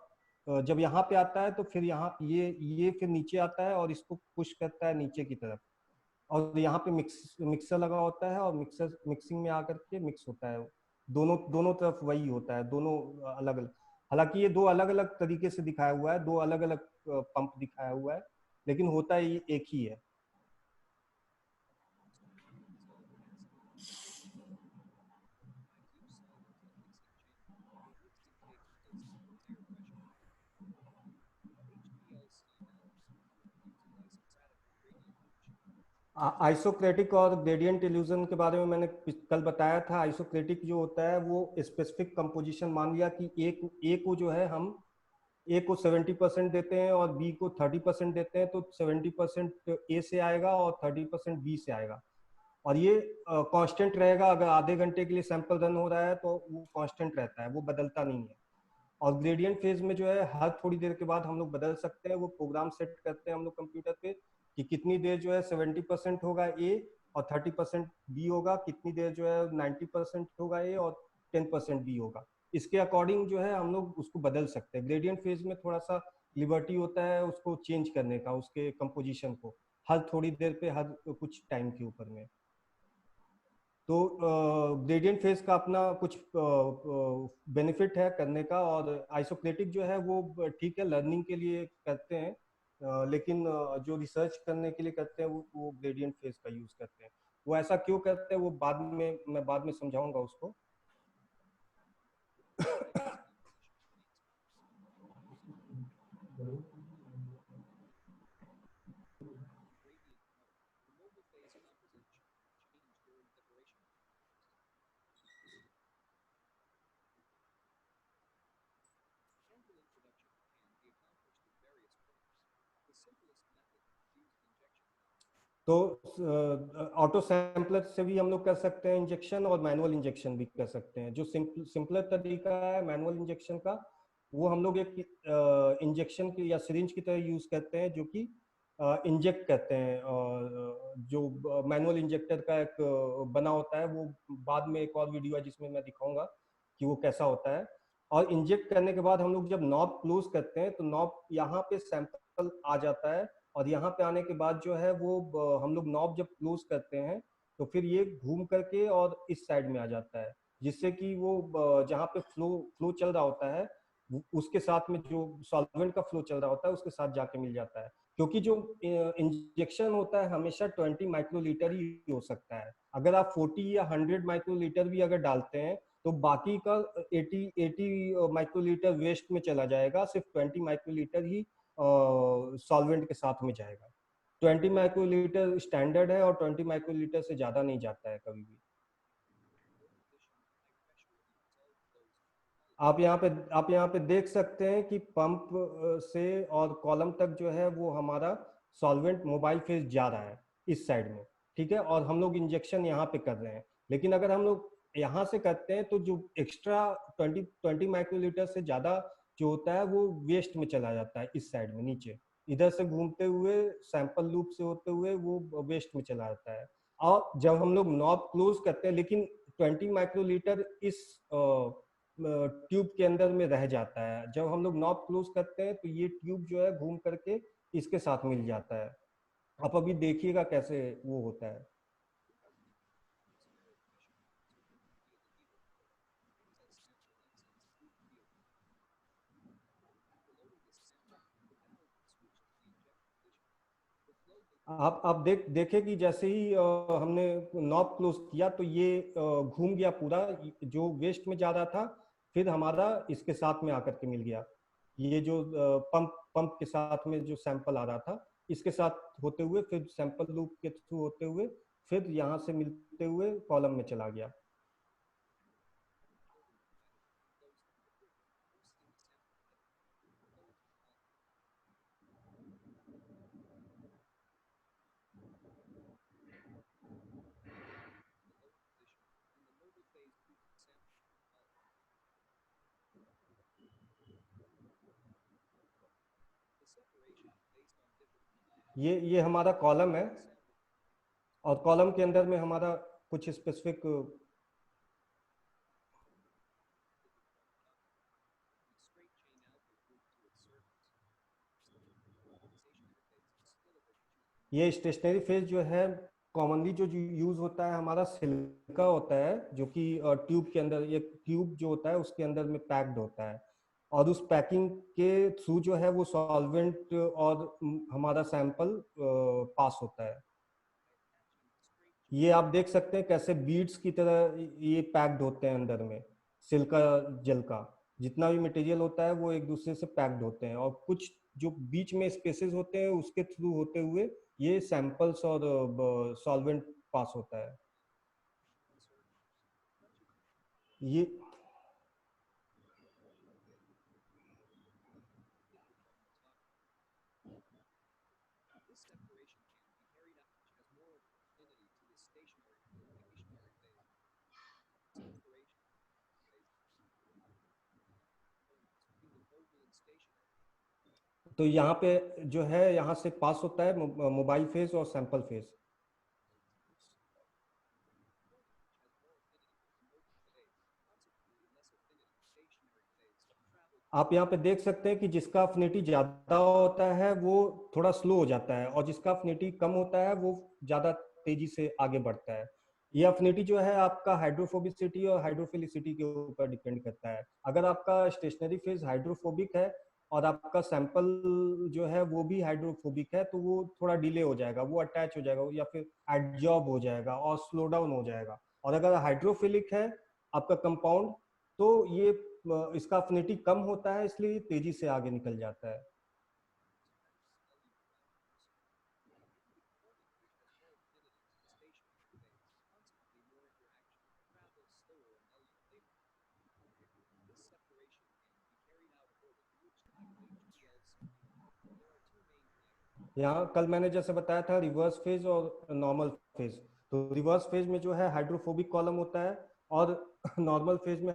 जब यहाँ पे आता है तो फिर यहाँ ये फिर नीचे आता है और इसको पुश करता है नीचे की तरफ और यहाँ पे मिक्सर लगा होता है और मिक्सिंग में आकर के मिक्स होता है। दोनों दोनों तरफ वही होता है, दोनों अलग अलग। हालांकि ये दो अलग अलग तरीके से दिखाया हुआ है, दो अलग अलग पंप दिखाया हुआ है, लेकिन होता ये एक ही है। आइसोक्रेटिक और ग्रेडियंट इल्यूजन के बारे में मैंने कल बताया था। आइसोक्रेटिक जो होता है वो स्पेसिफिक कंपोजिशन मान लिया कि ए को जो है हम ए को 70% देते हैं और बी को 30% देते हैं तो 70% ए से आएगा और 30% बी से आएगा और ये कांस्टेंट रहेगा। अगर आधे घंटे के लिए सैंपल रन हो रहा है तो वो कांस्टेंट रहता है, वो बदलता नहीं है। और ग्रेडियंट फेज में जो है हर थोड़ी देर के बाद हम लोग बदल सकते हैं, वो प्रोग्राम सेट करते हैं हम लोग कंप्यूटर पे कि कितनी देर जो है 70% होगा ए और 30% बी होगा, कितनी देर जो है 90% होगा ए और 10% बी होगा। इसके अकॉर्डिंग जो है हम लोग उसको बदल सकते हैं। ग्रेडियंट फेज में थोड़ा सा लिबर्टी होता है उसको चेंज करने का, उसके कंपोजिशन को हर थोड़ी देर पे, हर कुछ टाइम के ऊपर में। तो ग्रेडियंट फेज का अपना कुछ बेनिफिट है करने का और आइसोक्रेटिक जो है वो ठीक है लर्निंग के लिए करते हैं, लेकिन जो रिसर्च करने के लिए करते हैं वो ग्रेडियंट फेज का यूज करते हैं। वो ऐसा क्यों करते हैं वो मैं बाद में समझाऊंगा उसको। तो ऑटो सैम्पलर से भी हम लोग कर सकते हैं इंजेक्शन और मैनुअल इंजेक्शन भी कर सकते हैं। जो सिंपलर तरीका है मैनुअल इंजेक्शन का वो हम लोग एक इंजेक्शन की या सिरिंज की तरह यूज करते हैं जो कि इंजेक्ट करते हैं। जो मैनुअल इंजेक्टर का एक बना होता है वो बाद में एक और वीडियो है जिसमें मैं दिखाऊंगा कि वो कैसा होता है। और इंजेक्ट करने के बाद हम लोग जब नॉब क्लोज करते हैं तो नॉब यहाँ पे सैंपल आ जाता है और यहाँ पे आने के बाद जो है वो हम लोग नॉब जब क्लोज करते हैं तो फिर ये घूम करके और इस साइड में आ जाता है, जिससे कि वो जहाँ पे फ्लो चल रहा होता है उसके साथ में जो सॉल्वेंट का फ्लो चल रहा होता है उसके साथ जाके मिल जाता है। क्योंकि जो इंजेक्शन होता है हमेशा 20 माइक्रोलीटर ही हो सकता है। अगर आप 40 या 100 माइक्रोलीटर भी अगर डालते हैं तो बाकी का 80 माइक्रोलीटर वेस्ट में चला जाएगा, सिर्फ 20 माइक्रोलीटर ही सॉल्वेंट के साथ में जाएगा। 20 माइक्रोलीटर स्टैंडर्ड है और 20 माइक्रोलीटर से ज्यादा नहीं जाता है कभी भी। आप यहाँ पे देख सकते हैं कि पंप से और कॉलम तक जो है वो हमारा सॉल्वेंट मोबाइल फेज जा रहा है इस साइड में, ठीक है, और हम लोग इंजेक्शन यहाँ पे कर रहे हैं। लेकिन अगर हम लोग यहाँ से करते हैं तो जो एक्स्ट्रा 20 माइक्रोलीटर से ज्यादा जो होता है वो वेस्ट में चला जाता है इस साइड में नीचे, इधर से घूमते हुए सैंपल लूप से होते हुए वो वेस्ट में चला जाता है। और जब हम लोग नॉब क्लोज करते हैं, लेकिन 20 माइक्रोलीटर इस ट्यूब के अंदर में रह जाता है। जब हम लोग नॉब क्लोज करते हैं तो ये ट्यूब जो है घूम करके इसके साथ मिल जाता है। आप अभी देखिएगा कैसे वो होता है। आप देखे कि जैसे ही हमने नॉब क्लोज किया तो ये घूम गया पूरा, जो वेस्ट में जा रहा था फिर हमारा इसके साथ में आकर के मिल गया। ये जो पंप के साथ में जो सैंपल आ रहा था इसके साथ होते हुए फिर सैंपल लूप के थ्रू होते हुए फिर यहाँ से मिलते हुए कॉलम में चला गया। ये हमारा कॉलम है और कॉलम के अंदर में हमारा कुछ स्पेसिफिक ये स्टेशनरी फेज जो है कॉमनली जो यूज होता है हमारा सिलिका होता है, जो कि ट्यूब के अंदर, एक ट्यूब जो होता है उसके अंदर में पैक्ड होता है और उस पैकिंग के थ्रू जो है वो सॉल्वेंट और हमारा सैंपल पास होता है। ये आप देख सकते हैं कैसे बीड्स की तरह ये पैक्ड होते हैं अंदर में। सिल्का जेल का जितना भी मटेरियल होता है वो एक दूसरे से पैक्ड होते हैं और कुछ जो बीच में स्पेसेस होते हैं उसके थ्रू होते हुए ये सैंपल्स और सॉल्वेंट पास होता है। ये तो यहाँ पे जो है यहाँ से पास होता है मोबाइल फेज और सैंपल फेज। आप यहाँ पे देख सकते हैं कि जिसका अफिनिटी ज्यादा होता है वो थोड़ा स्लो हो जाता है और जिसका अफिनिटी कम होता है वो ज्यादा तेजी से आगे बढ़ता है। ये अफिनिटी जो है आपका हाइड्रोफोबिसिटी और हाइड्रोफिलिसिटी के ऊपर डिपेंड करता है। अगर आपका स्टेशनरी फेज हाइड्रोफोबिक है और आपका सैंपल जो है वो भी हाइड्रोफोबिक है तो वो थोड़ा डिले हो जाएगा, वो अटैच हो जाएगा या फिर एडजॉर्ब हो जाएगा और स्लो डाउन हो जाएगा। और अगर हाइड्रोफिलिक है आपका कंपाउंड तो ये इसका अफिनिटी कम होता है इसलिए तेजी से आगे निकल जाता है। यहाँ कल मैंने जैसे बताया था रिवर्स फेज और नॉर्मल फेज। तो रिवर्स फेज में जो है हाइड्रोफोबिक कॉलम होता है और नॉर्मल फेज में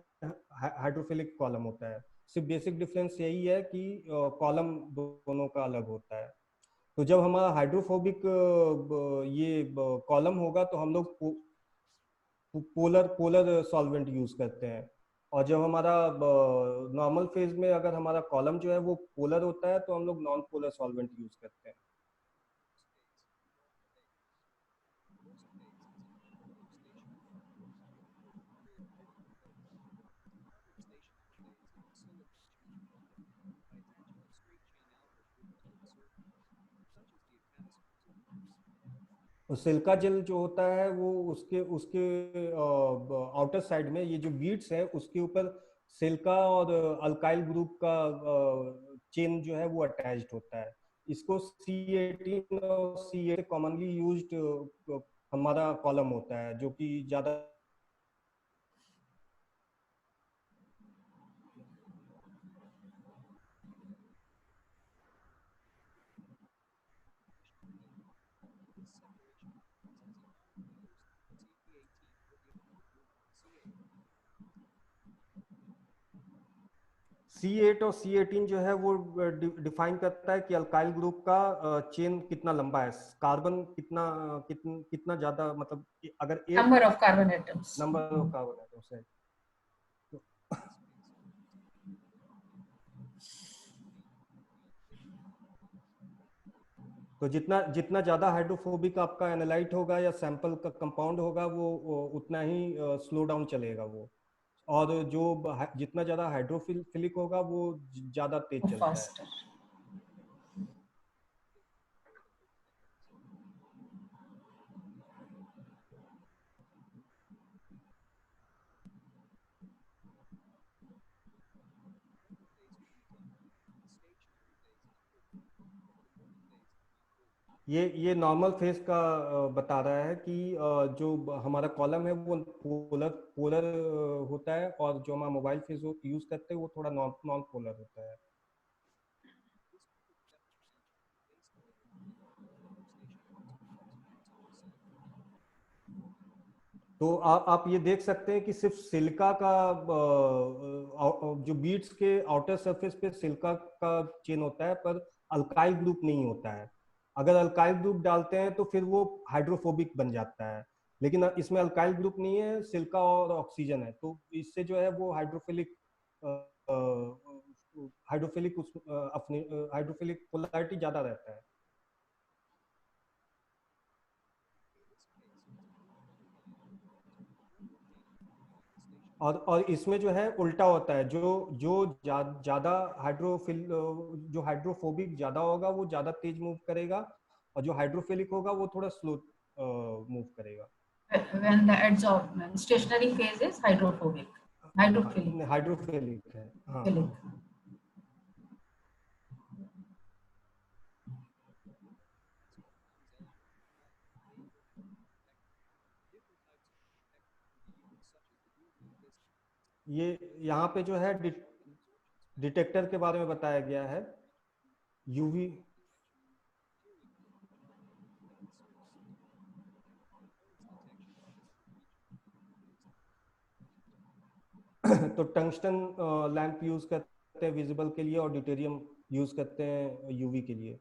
हाइड्रोफिलिक कॉलम होता है। सिर्फ बेसिक डिफरेंस यही है कि कॉलम दोनों का अलग होता है। तो जब हमारा हाइड्रोफोबिक ये कॉलम होगा तो हम लोग पोलर पोलर सॉल्वेंट यूज करते हैं। और जब हमारा नॉर्मल फेज में अगर हमारा कॉलम जो है वो पोलर होता है तो हम लोग नॉन पोलर सॉल्वेंट यूज करते हैं। तो सिल्का जेल जो होता है वो उसके उसके आउटर साइड में ये जो बीड्स है उसके ऊपर सिल्का और अल्काइल ग्रुप का चेन जो है वो अटैच्ड होता है। इसको C18 और C8 कॉमनली यूज्ड हमारा कॉलम होता है, जो कि ज्यादा C8 और C18 जो है वो डिफाइन करता है कि अल्काइल ग्रुप का चेन कितना लंबा है, कार्बन कितना ज्यादा, मतलब अगर एक number of carbon atoms. Number of carbon atoms है। तो जितना जितना ज्यादा हाइड्रोफोबिक आपका एनालाइट होगा या सैंपल का कंपाउंड होगा, वो उतना ही स्लो डाउन चलेगा वो, और जो जितना ज्यादा हाइड्रोफिलिक होगा वो ज्यादा तेज चलता है। फास्टर। ये नॉर्मल फेज का बता रहा है कि जो हमारा कॉलम है वो पोलर पोलर होता है, और जो हमारा मोबाइल फेज यूज करते हैं वो थोड़ा नॉन पोलर होता है। तो आप ये देख सकते हैं कि सिर्फ सिलिका का जो बीड्स के आउटर सरफेस पे सिलिका का चेन होता है, पर अल्काइल ग्रुप नहीं होता है। अगर अल्काइल ग्रुप डालते हैं तो फिर वो हाइड्रोफोबिक बन जाता है, लेकिन इसमें अल्काइल ग्रुप नहीं है, सिलिका और ऑक्सीजन है, तो इससे जो है वो हाइड्रोफिलिक हाइड्रोफिलिक अपनी हाइड्रोफिलिक पोलैरिटी ज्यादा रहता है। और इसमें जो है उल्टा होता है, जो जो ज्यादा जो हाइड्रोफोबिक ज्यादा होगा वो ज्यादा तेज मूव करेगा, और जो हाइड्रोफिलिक होगा वो थोड़ा स्लो मूव करेगा। When the adsorption stationary phase is hydrophobic, hydrophilic. Hydrophilic है, हाँ Philic. हाँ। ये यहाँ पे जो है डिटेक्टर के बारे में बताया गया है। यूवी तो टंगस्टन लैंप यूज करते हैं विजिबल के लिए, और ड्यूटेरियम यूज करते हैं यूवी के लिए।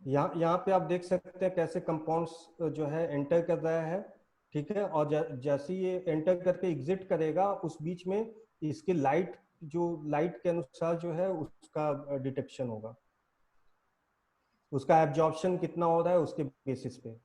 यहाँ पे आप देख सकते हैं कैसे कंपाउंड्स जो है एंटर कर रहा है, ठीक है, और जैसे ये एंटर करके एग्जिट करेगा, उस बीच में इसके लाइट के अनुसार जो है उसका डिटेक्शन होगा, उसका एब्जॉर्प्शन कितना हो रहा है उसके बेसिस पे।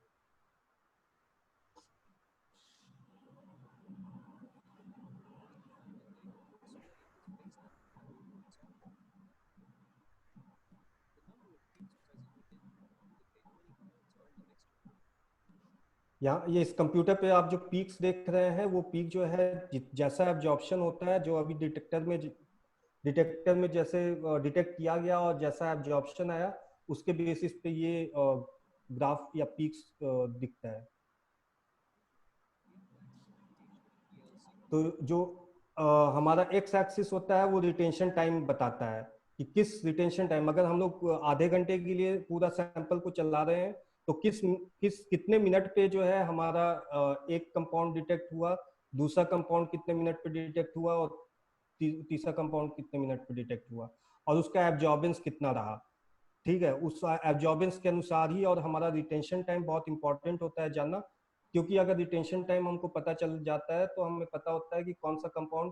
यहाँ ये इस कंप्यूटर पे आप जो पीक्स देख रहे हैं, वो पीक जो है जैसा एब्जॉर्प्शन होता है, जो अभी डिटेक्टर में जैसे डिटेक्ट किया गया और जैसा एब्जॉर्प्शन आया, उसके बेसिस पे ये ग्राफ या पीक्स दिखता है। तो जो हमारा एक्स एक्सिस होता है वो रिटेंशन टाइम बताता है कि किस रिटेंशन टाइम, अगर हम लोग आधे घंटे के लिए पूरा सैंपल को चला रहे हैं तो कितने मिनट पे जो है हमारा एक कंपाउंड डिटेक्ट हुआ, दूसरा कंपाउंड कितने मिनट पे डिटेक्ट हुआ, और तीसरा कंपाउंड कितने मिनट पे डिटेक्ट हुआ, और उसका एब्जॉर्बेंस कितना रहा। ठीक है, उस एब्जॉर्बेंस के अनुसार ही, और हमारा रिटेंशन टाइम बहुत इंपॉर्टेंट होता है जानना, क्योंकि अगर रिटेंशन टाइम हमको पता चल जाता है तो हमें पता होता है कि कौन सा कंपाउंड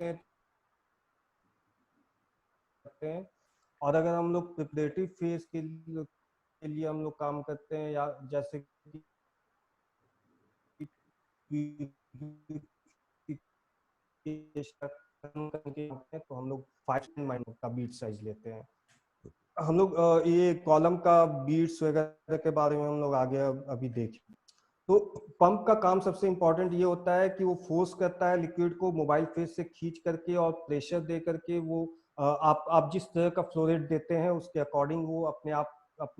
हैं। और अगर हम लोग प्रिपरेटरी फेज के लिए हम लोग काम करते हैं, या जैसे कि तो हम लोग 5 माइक्रो का बीट साइज लेते हैं। हम लोग ये कॉलम का बीट्स वगैरह के बारे में हम लोग आगे अभी देखें। तो पंप का काम सबसे इम्पोर्टेंट ये होता है कि वो फोर्स करता है लिक्विड को मोबाइल फेज से खींच करके और प्रेशर दे करके वो आप जिस तरह का फ्लो रेट देते हैं उसके अकॉर्डिंग वो अपने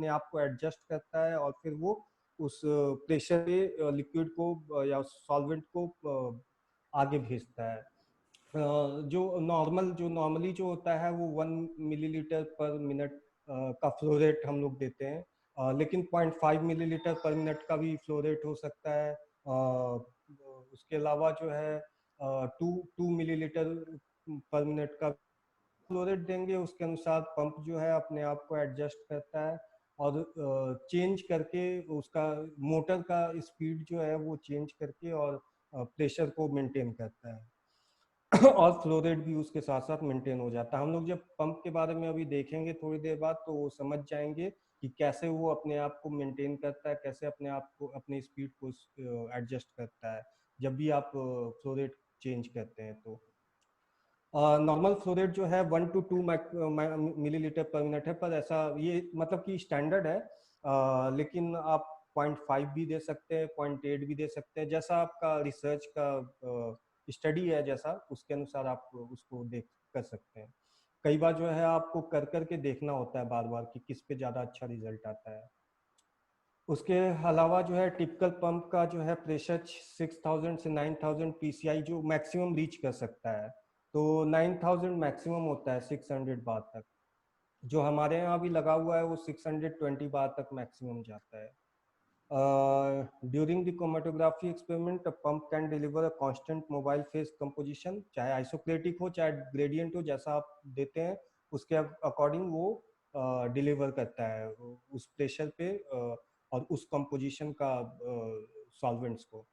आप को एडजस्ट करता है और फिर वो उस प्रेशर पे लिक्विड को या सॉल्वेंट को आगे भेजता है। जो नॉर्मली जो होता है वो 1 मिलीलीटर पर मिनट का फ्लो रेट हम लोग देते हैं, लेकिन 0.5 मिलीलीटर पर मिनट का भी फ्लो रेट हो सकता है। उसके अलावा जो है 2 मिलीलीटर पर मिनट का फ्लो रेट देंगे, उसके अनुसार पंप जो है अपने आप को एडजस्ट करता है और चेंज करके उसका मोटर का स्पीड जो है वो चेंज करके और प्रेशर को मेंटेन करता है और फ्लो रेट भी उसके साथ साथ मेंटेन हो जाता है। हम लोग जब पंप के बारे में अभी देखेंगे थोड़ी देर बाद तो वो समझ जाएंगे कि कैसे वो अपने आप को मेंटेन करता है, कैसे अपने आप को अपनी स्पीड को एडजस्ट करता है जब भी आप फ्लो रेट चेंज करते हैं। तो नॉर्मल फ्लो रेट जो है 1 to 2 मिलीलीटर पर मिनट है, पर ऐसा ये मतलब कि स्टैंडर्ड है, लेकिन आप 0.5 भी दे सकते हैं, 0.8 भी दे सकते हैं, जैसा आपका रिसर्च का स्टडी है जैसा उसके अनुसार आप उसको देख कर सकते हैं। कई बार जो है आपको कर करके देखना होता है बार बार कि किस पे ज़्यादा अच्छा रिजल्ट आता है। उसके अलावा जो है टिपिकल पंप का जो है प्रेशर 6000 से 9000 पीसीआई जो मैक्सिमम रीच कर सकता है। तो 9000 मैक्सिमम होता है 600 बार तक। जो हमारे यहाँ भी लगा हुआ है वो 620 बार तक मैक्सिमम जाता है। During the chromatography experiment pump can deliver a constant mobile phase composition, चाहे आइसोक्लेटिक हो चाहे ग्रेडियंट हो, जैसा आप देते हैं उसके अकॉर्डिंग वो डिलीवर करता है उस प्रेशर पे और उस कंपोजिशन का सॉल्वेंट्स को।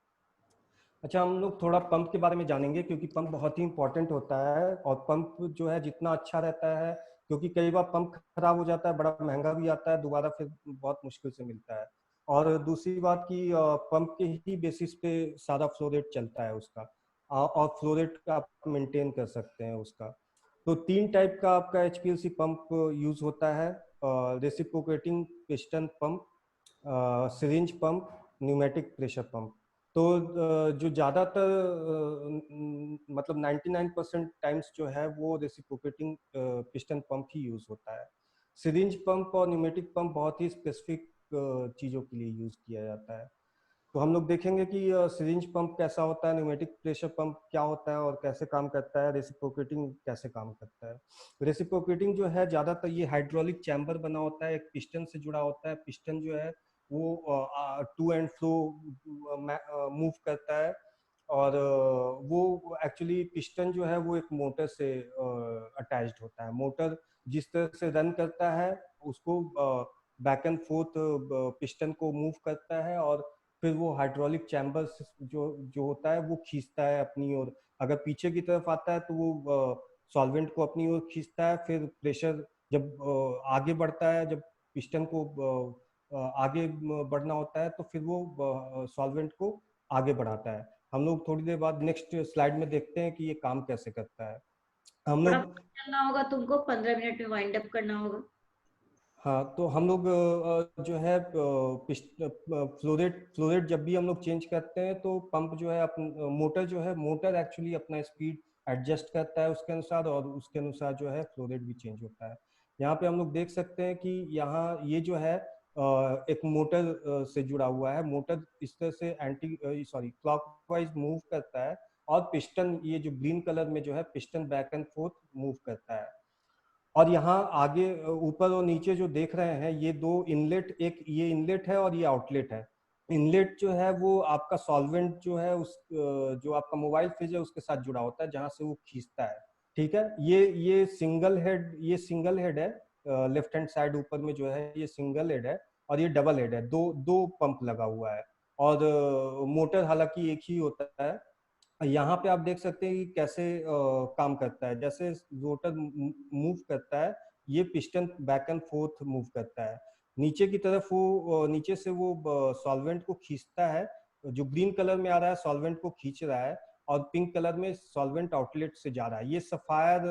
अच्छा, हम लोग थोड़ा पंप के बारे में जानेंगे क्योंकि पंप बहुत ही इंपॉर्टेंट होता है और पंप जो है जितना अच्छा रहता है, क्योंकि कई बार पंप खराब हो जाता है, बड़ा महंगा भी आता है, दोबारा फिर बहुत मुश्किल से मिलता है। और दूसरी बात कि पंप के ही बेसिस पे सारा फ्लो रेट चलता है उसका, और फ्लो रेट का आप मेंटेन कर सकते हैं उसका। तो 3 टाइप का आपका एचपीएलसी पंप यूज होता है, reciprocating piston pump, syringe pump, pneumatic pressure pump. तो जो ज़्यादातर मतलब 99% टाइम्स जो है वो रेसिप्रोकेटिंग पिस्टन पंप ही यूज़ होता है। सिरिंज पंप और न्यूमेटिक पंप बहुत ही स्पेसिफिक चीज़ों के लिए यूज़ किया जाता है। तो हम लोग देखेंगे कि सिरिंज पंप कैसा होता है, न्यूमेटिक प्रेशर पंप क्या होता है और कैसे काम करता है, रेसिप्रोकेटिंग कैसे काम करता है। रेसिप्रोकेटिंग जो है ज़्यादातर ये हाइड्रोलिक चैम्बर बना होता है, एक पिस्टन से जुड़ा होता है। पिस्टन जो है वो टू एंड फ्रो मूव करता है और वो एक्चुअली पिस्टन जो है वो एक मोटर से अटैच्ड होता है। मोटर जिस तरह से रन करता है उसको बैक एंड फोर्थ पिस्टन को मूव करता है और फिर वो हाइड्रोलिक चैम्बर जो जो होता है वो खींचता है अपनी ओर। अगर पीछे की तरफ आता है तो वो सॉल्वेंट को अपनी ओर खींचता है। फिर प्रेशर जब आगे बढ़ता है, जब पिस्टन को आगे बढ़ना होता है तो फिर वो सॉल्वेंट को आगे बढ़ाता है। हम लोग थोड़ी देर बाद नेक्स्ट स्लाइड में देखते हैं कि ये काम कैसे करता है। हम थोड़ा लोग चलना होगा तुमको, 15 मिनट में वाइंड अप करना होगा। हाँ, तो हम लोग जो है फ्लोरेट जब भी हम लोग चेंज करते हैं तो पंप जो है मोटर जो है मोटर एक्चुअली अपना स्पीड एडजस्ट करता है उसके अनुसार और उसके अनुसार जो है फ्लोरेट भी चेंज होता है। यहाँ पे हम लोग देख सकते हैं कि यहाँ ये जो है एक मोटर से जुड़ा हुआ है। मोटर इस तरह से क्लॉकवाइज मूव करता है और पिस्टन ये जो ग्रीन कलर में जो है piston back and fourth move करता है। और यहाँ आगे ऊपर और नीचे जो देख रहे हैं ये 2 इनलेट, एक ये इनलेट है और ये आउटलेट है। इनलेट जो है वो आपका सॉल्वेंट जो है उस जो आपका मोबाइल फेज है उसके साथ जुड़ा होता है जहां से वो खींचता है। ठीक है, ये सिंगल हेड है। लेफ्ट हैंड साइड ऊपर में जो है ये सिंगल हेड है और ये डबल हेड है। दो दो पंप लगा हुआ है और मोटर हालांकि एक ही होता है। यहाँ पे आप देख सकते हैं कि कैसे काम करता है। जैसे रोटर मूव करता है, ये piston back and fourth move करता है। नीचे की तरफ वो नीचे से वो सॉल्वेंट को खींचता है। जो ग्रीन कलर में आ रहा है सॉल्वेंट को खींच रहा है, और पिंक कलर में सॉल्वेंट आउटलेट से जा रहा है। ये सफायर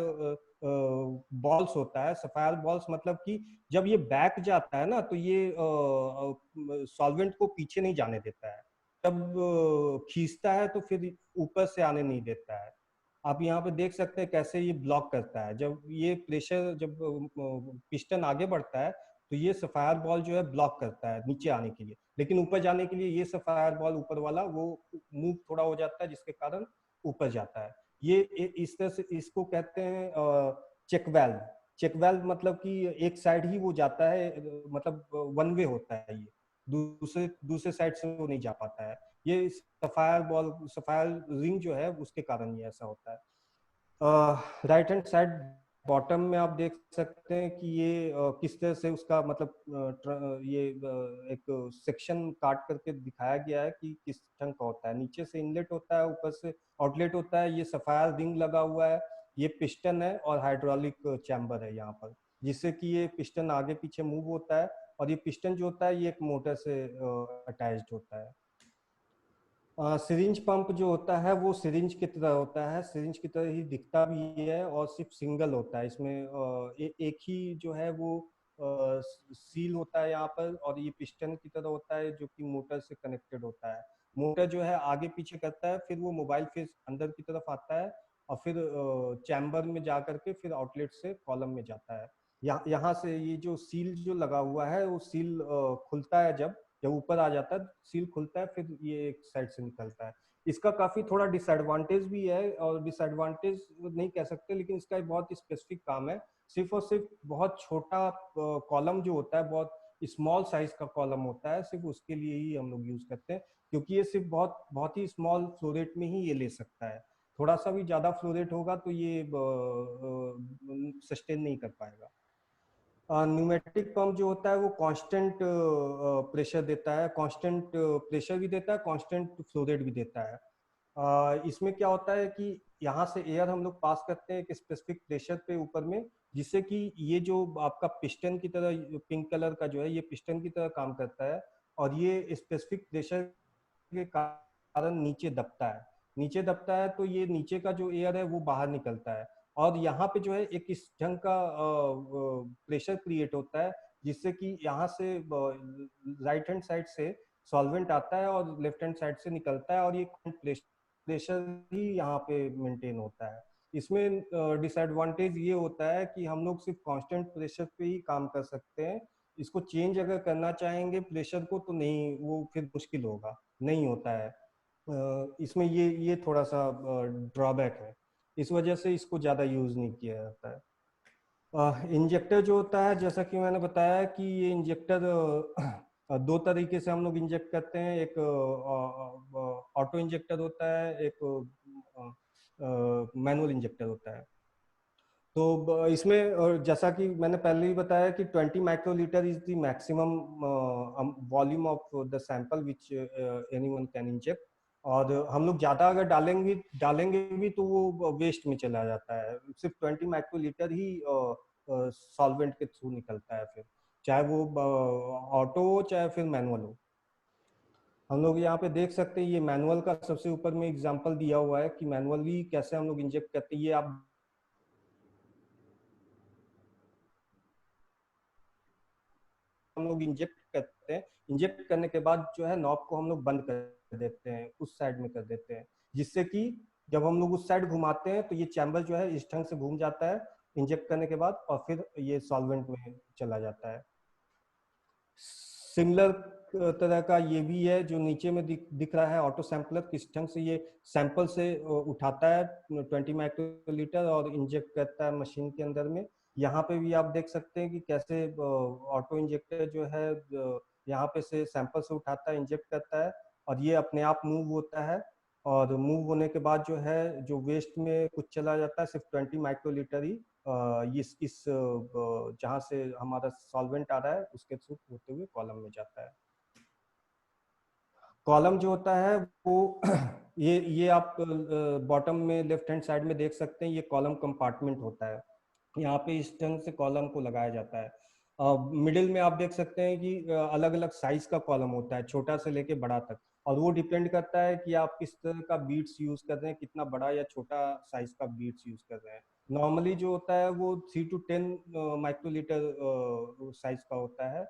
बॉल्स होता है। सफायर बॉल्स मतलब कि जब ये बैक जाता है ना, तो ये सॉल्वेंट को पीछे नहीं जाने देता है। जब खींचता है तो फिर ऊपर से आने नहीं देता है। आप यहाँ पे देख सकते हैं कैसे ये ब्लॉक करता है। जब ये प्रेशर, जब पिस्टन आगे बढ़ता है, तो ये सफायर बॉल जो है ब्लॉक करता है नीचे आने के लिए, लेकिन ऊपर जाने के लिए ये सफायर बॉल ऊपर वाला वो मूव थोड़ा हो जाता है, जिसके कारण ऊपर जाता है। ये इस तरह से इसको कहते हैं चेक वेल्व। चेक वेल्व मतलब कि एक साइड ही वो जाता है, मतलब वन वे होता है। ये दूसरे दूसरे साइड से वो नहीं जा पाता है। ये सफायर बॉल, सफायर रिंग जो है उसके कारण ये ऐसा होता है। राइट हैंड साइड बॉटम में आप देख सकते हैं कि ये किस तरह से उसका मतलब ये एक सेक्शन काट करके दिखाया गया है कि किस ढंग का होता है। नीचे से इनलेट होता है, ऊपर से आउटलेट होता है। ये सफायर रिंग लगा हुआ है, ये पिस्टन है और हाइड्रोलिक चैम्बर है यहाँ पर, जिससे कि ये पिस्टन आगे पीछे मूव होता है। और ये पिस्टन जो होता है ये एक मोटर से अटैच्ड होता है। सिरिंज पंप जो होता है वो सिरिंज की तरह होता है, सिरिंज की तरह ही दिखता भी है, और सिर्फ सिंगल होता है। इसमें एक ही जो है वो सील होता है यहाँ पर, और ये पिस्टन की तरह होता है जो कि मोटर से कनेक्टेड होता है। मोटर जो है आगे पीछे करता है, फिर वो मोबाइल फेस अंदर की तरफ आता है, और फिर चैम्बर में जा करके फिर आउटलेट से कॉलम में जाता है। यहाँ से ये जो सील जो लगा हुआ है वो सील खुलता है। जब जब ऊपर आ जाता है सील खुलता है, फिर ये एक साइड से निकलता है। इसका काफी थोड़ा डिसएडवांटेज भी है, और डिसएडवांटेज नहीं कह सकते, लेकिन इसका एक बहुत स्पेसिफिक काम है। सिर्फ और सिर्फ बहुत छोटा कॉलम जो होता है, बहुत स्मॉल साइज का कॉलम होता है, सिर्फ उसके लिए ही हम लोग यूज करते हैं, क्योंकि ये सिर्फ बहुत बहुत ही स्मॉल फ्लो रेट में ही ये ले सकता है। थोड़ा सा भी ज्यादा फ्लो रेट होगा तो ये सस्टेन नहीं कर पाएगा। न्यूमेटिक पंप जो होता है वो कांस्टेंट प्रेशर देता है, कांस्टेंट प्रेशर भी देता है, कांस्टेंट फ्लो रेट भी देता है। इसमें क्या होता है कि यहाँ से एयर हम लोग पास करते हैं एक स्पेसिफिक प्रेशर पे ऊपर में, जिससे कि ये जो आपका पिस्टन की तरह पिंक कलर का जो है ये पिस्टन की तरह काम करता है, और ये स्पेसिफिक प्रेशर के कारण नीचे दबता है। नीचे दबता है तो ये नीचे का जो एयर है वो बाहर निकलता है, और यहाँ पे जो है एक इस ढंग का प्रेशर क्रिएट होता है, जिससे कि यहाँ से राइट हैंड साइड से सॉल्वेंट आता है और लेफ्ट हैंड साइड से निकलता है, और ये प्रेशर ही यहाँ पे मेंटेन होता है। इसमें डिसएडवांटेज ये होता है कि हम लोग सिर्फ कांस्टेंट प्रेशर पे ही काम कर सकते हैं। इसको चेंज अगर करना चाहेंगे प्रेशर को तो नहीं, वो फिर मुश्किल होगा, नहीं होता है। इसमें ये थोड़ा सा ड्रॉबैक है, इस वजह से इसको ज़्यादा यूज़ नहीं किया जाता है। इंजेक्टर जो होता है, जैसा कि मैंने बताया कि ये इंजेक्टर दो तरीके से हम लोग इंजेक्ट करते हैं। एक ऑटो इंजेक्टर होता है, एक मैनुअल इंजेक्टर होता है। तो इसमें जैसा कि मैंने पहले ही बताया कि 20 microlitre is the maximum volume of the sample which anyone can inject. और हम लोग ज्यादा अगर डालेंगे भी तो वो वेस्ट में चला जाता है। सिर्फ 20 माइक्रोलीटर ही सॉल्वेंट के थ्रू निकलता है, फिर चाहे वो ऑटो हो चाहे फिर मैनुअल हो। हम लोग यहाँ पे देख सकते हैं ये मैनुअल का सबसे ऊपर में एग्जांपल दिया हुआ है कि मैनुअली कैसे हम लोग इंजेक्ट करते हैं। ये आप हम लोग इंजेक्ट करते हैं, इंजेक्ट करने के बाद जो है नॉब को हम लोग बंद कर देते हैं, उस साइड में कर देते हैं, जिससे कि जब हम लोग उस साइड घुमाते हैं तो ये चैम्बर जो है इस ढंग से घूम जाता है इंजेक्ट करने के बाद, और फिर ये सॉल्वेंट में चला जाता है। सिमिलर तरह का ये भी है जो नीचे में दिख रहा है ऑटो सैंपलर, किस ढंग से ये सैंपल से उठाता है 20 माइक्रोलीटर और इंजेक्ट करता है मशीन के अंदर में। यहाँ पे भी आप देख सकते हैं कि कैसे ऑटो इंजेक्टर जो है यहाँ पे से सैंपल से उठाता है, इंजेक्ट करता है, और ये अपने आप मूव होता है। और मूव होने के बाद जो है जो वेस्ट में कुछ चला जाता है सिर्फ 20 माइक्रोलीटर ही इस जहाँ से हमारा सॉल्वेंट आ रहा है उसके थ्रू होते हुए कॉलम में जाता है। कॉलम जो होता है वो ये आप बॉटम में लेफ्ट हैंड साइड में देख सकते हैं, ये कॉलम कंपार्टमेंट होता है। यहाँ पे इस ढंग से कॉलम को लगाया जाता है। मिडिल में आप देख सकते हैं कि अलग अलग साइज का कॉलम होता है, छोटा से लेके बड़ा तक, और वो डिपेंड करता है कि आप किस तरह का बीट्स यूज कर रहे हैं, कितना बड़ा या छोटा साइज का बीट्स यूज कर रहे हैं। नॉर्मली जो होता है वो 3 to 10 माइक्रोलीटर साइज का होता है।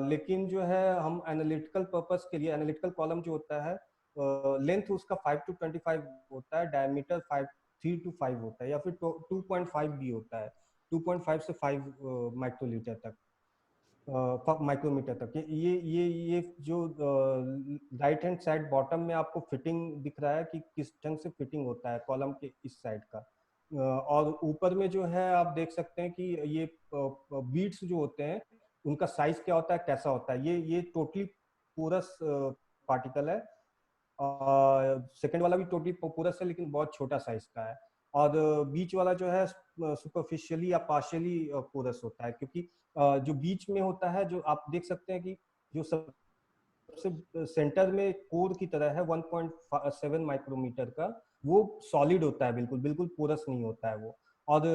लेकिन जो है हम एनालिटिकल पर्पस के लिए, एनालिटिकल कॉलम जो होता है लेंथ उसका 5 to 25 होता है, डायमीटर 3 to 5 होता है, या फिर 2.5 भी होता है, 2.5 से 5 माइक्रोलीटर तक, माइक्रोमीटर तक। ये जो राइट हैंड साइड बॉटम में आपको फिटिंग दिख रहा है कि किस ढंग से फिटिंग होता है कॉलम के इस साइड का। और ऊपर में जो है आप देख सकते हैं कि ये बीट्स जो होते हैं उनका साइज क्या होता है, कैसा होता है। ये टोटली पोरस पार्टिकल है। सेकंड वाला भी टोटली पोरस है, लेकिन बहुत छोटा साइज का है। और बीच वाला जो है सुपरफिशियली या पार्शियली पोरस होता है, क्योंकि जो बीच में होता है, जो आप देख सकते हैं कि जो सबसे सेंटर में कोर की तरह है 1.7 माइक्रोमीटर का, वो सॉलिड होता है, बिल्कुल बिल्कुल पोरस नहीं होता है वो। और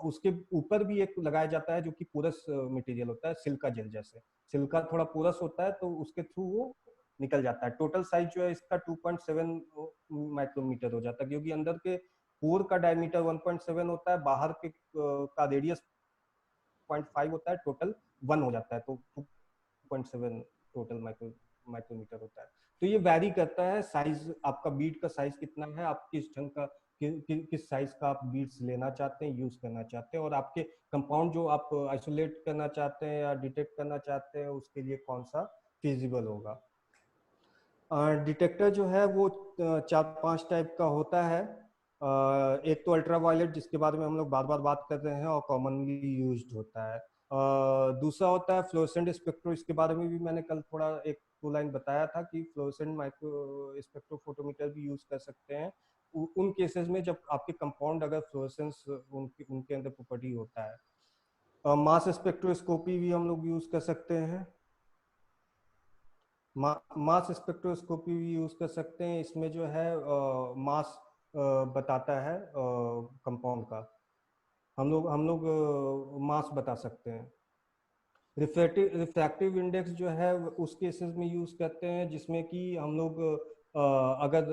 उसके ऊपर भी एक लगाया जाता है जो कि पोरस मटेरियल होता है, सिल्का जेल जैसे। सिल्का थोड़ा पोरस होता है तो उसके थ्रू वो निकल जाता है। टोटल साइज जो है इसका 2.7 माइक्रोमीटर हो जाता है, क्योंकि अंदर के कोर का डायमीटर 1.7 होता है, बाहर के का रेडियस 0.5 होता है, टोटल 1 हो जाता है, तो 2.7 टोटल माइक्रोमीटर होता है। तो ये वैरी करता है साइज, आपका बीट का साइज कितना है, आप किस ढंग का किस साइज का आप बीट्स लेना चाहते हैं, यूज करना चाहते हैं, और आपके कंपाउंड जो आप आइसोलेट करना चाहते हैं या डिटेक्ट करना चाहते हैं उसके लिए कौन सा फिजिबल होगा। डिटेक्टर जो है वो 4-5 टाइप का होता है। एक तो अल्ट्रावायलेट, जिसके बारे में हम लोग बार बार बात कर रहे हैं और कॉमनली यूज्ड होता है। दूसरा होता है फ्लोरेसेंट स्पेक्ट्रो, इसके बारे में भी मैंने कल थोड़ा 1-2 लाइन बताया था कि फ्लोरेसेंट माइक्रो स्पेक्ट्रोफोटोमीटर भी यूज कर सकते हैं उन केसेस में जब आपके कंपाउंड अगर फ्लोरेसेंस उनके अंदर प्रॉपर्टी होता है। मास स्पेक्ट्रोस्कोपी भी हम लोग यूज कर सकते हैं। मास स्पेक्ट्रोस्कोपी भी यूज कर सकते हैं। इसमें जो है मास बताता है कंपाउंड का, हम लोग मास बता सकते हैं। रिफ्रैक्टिव इंडेक्स जो है उस केसेस में यूज करते हैं जिसमें कि हम लोग अगर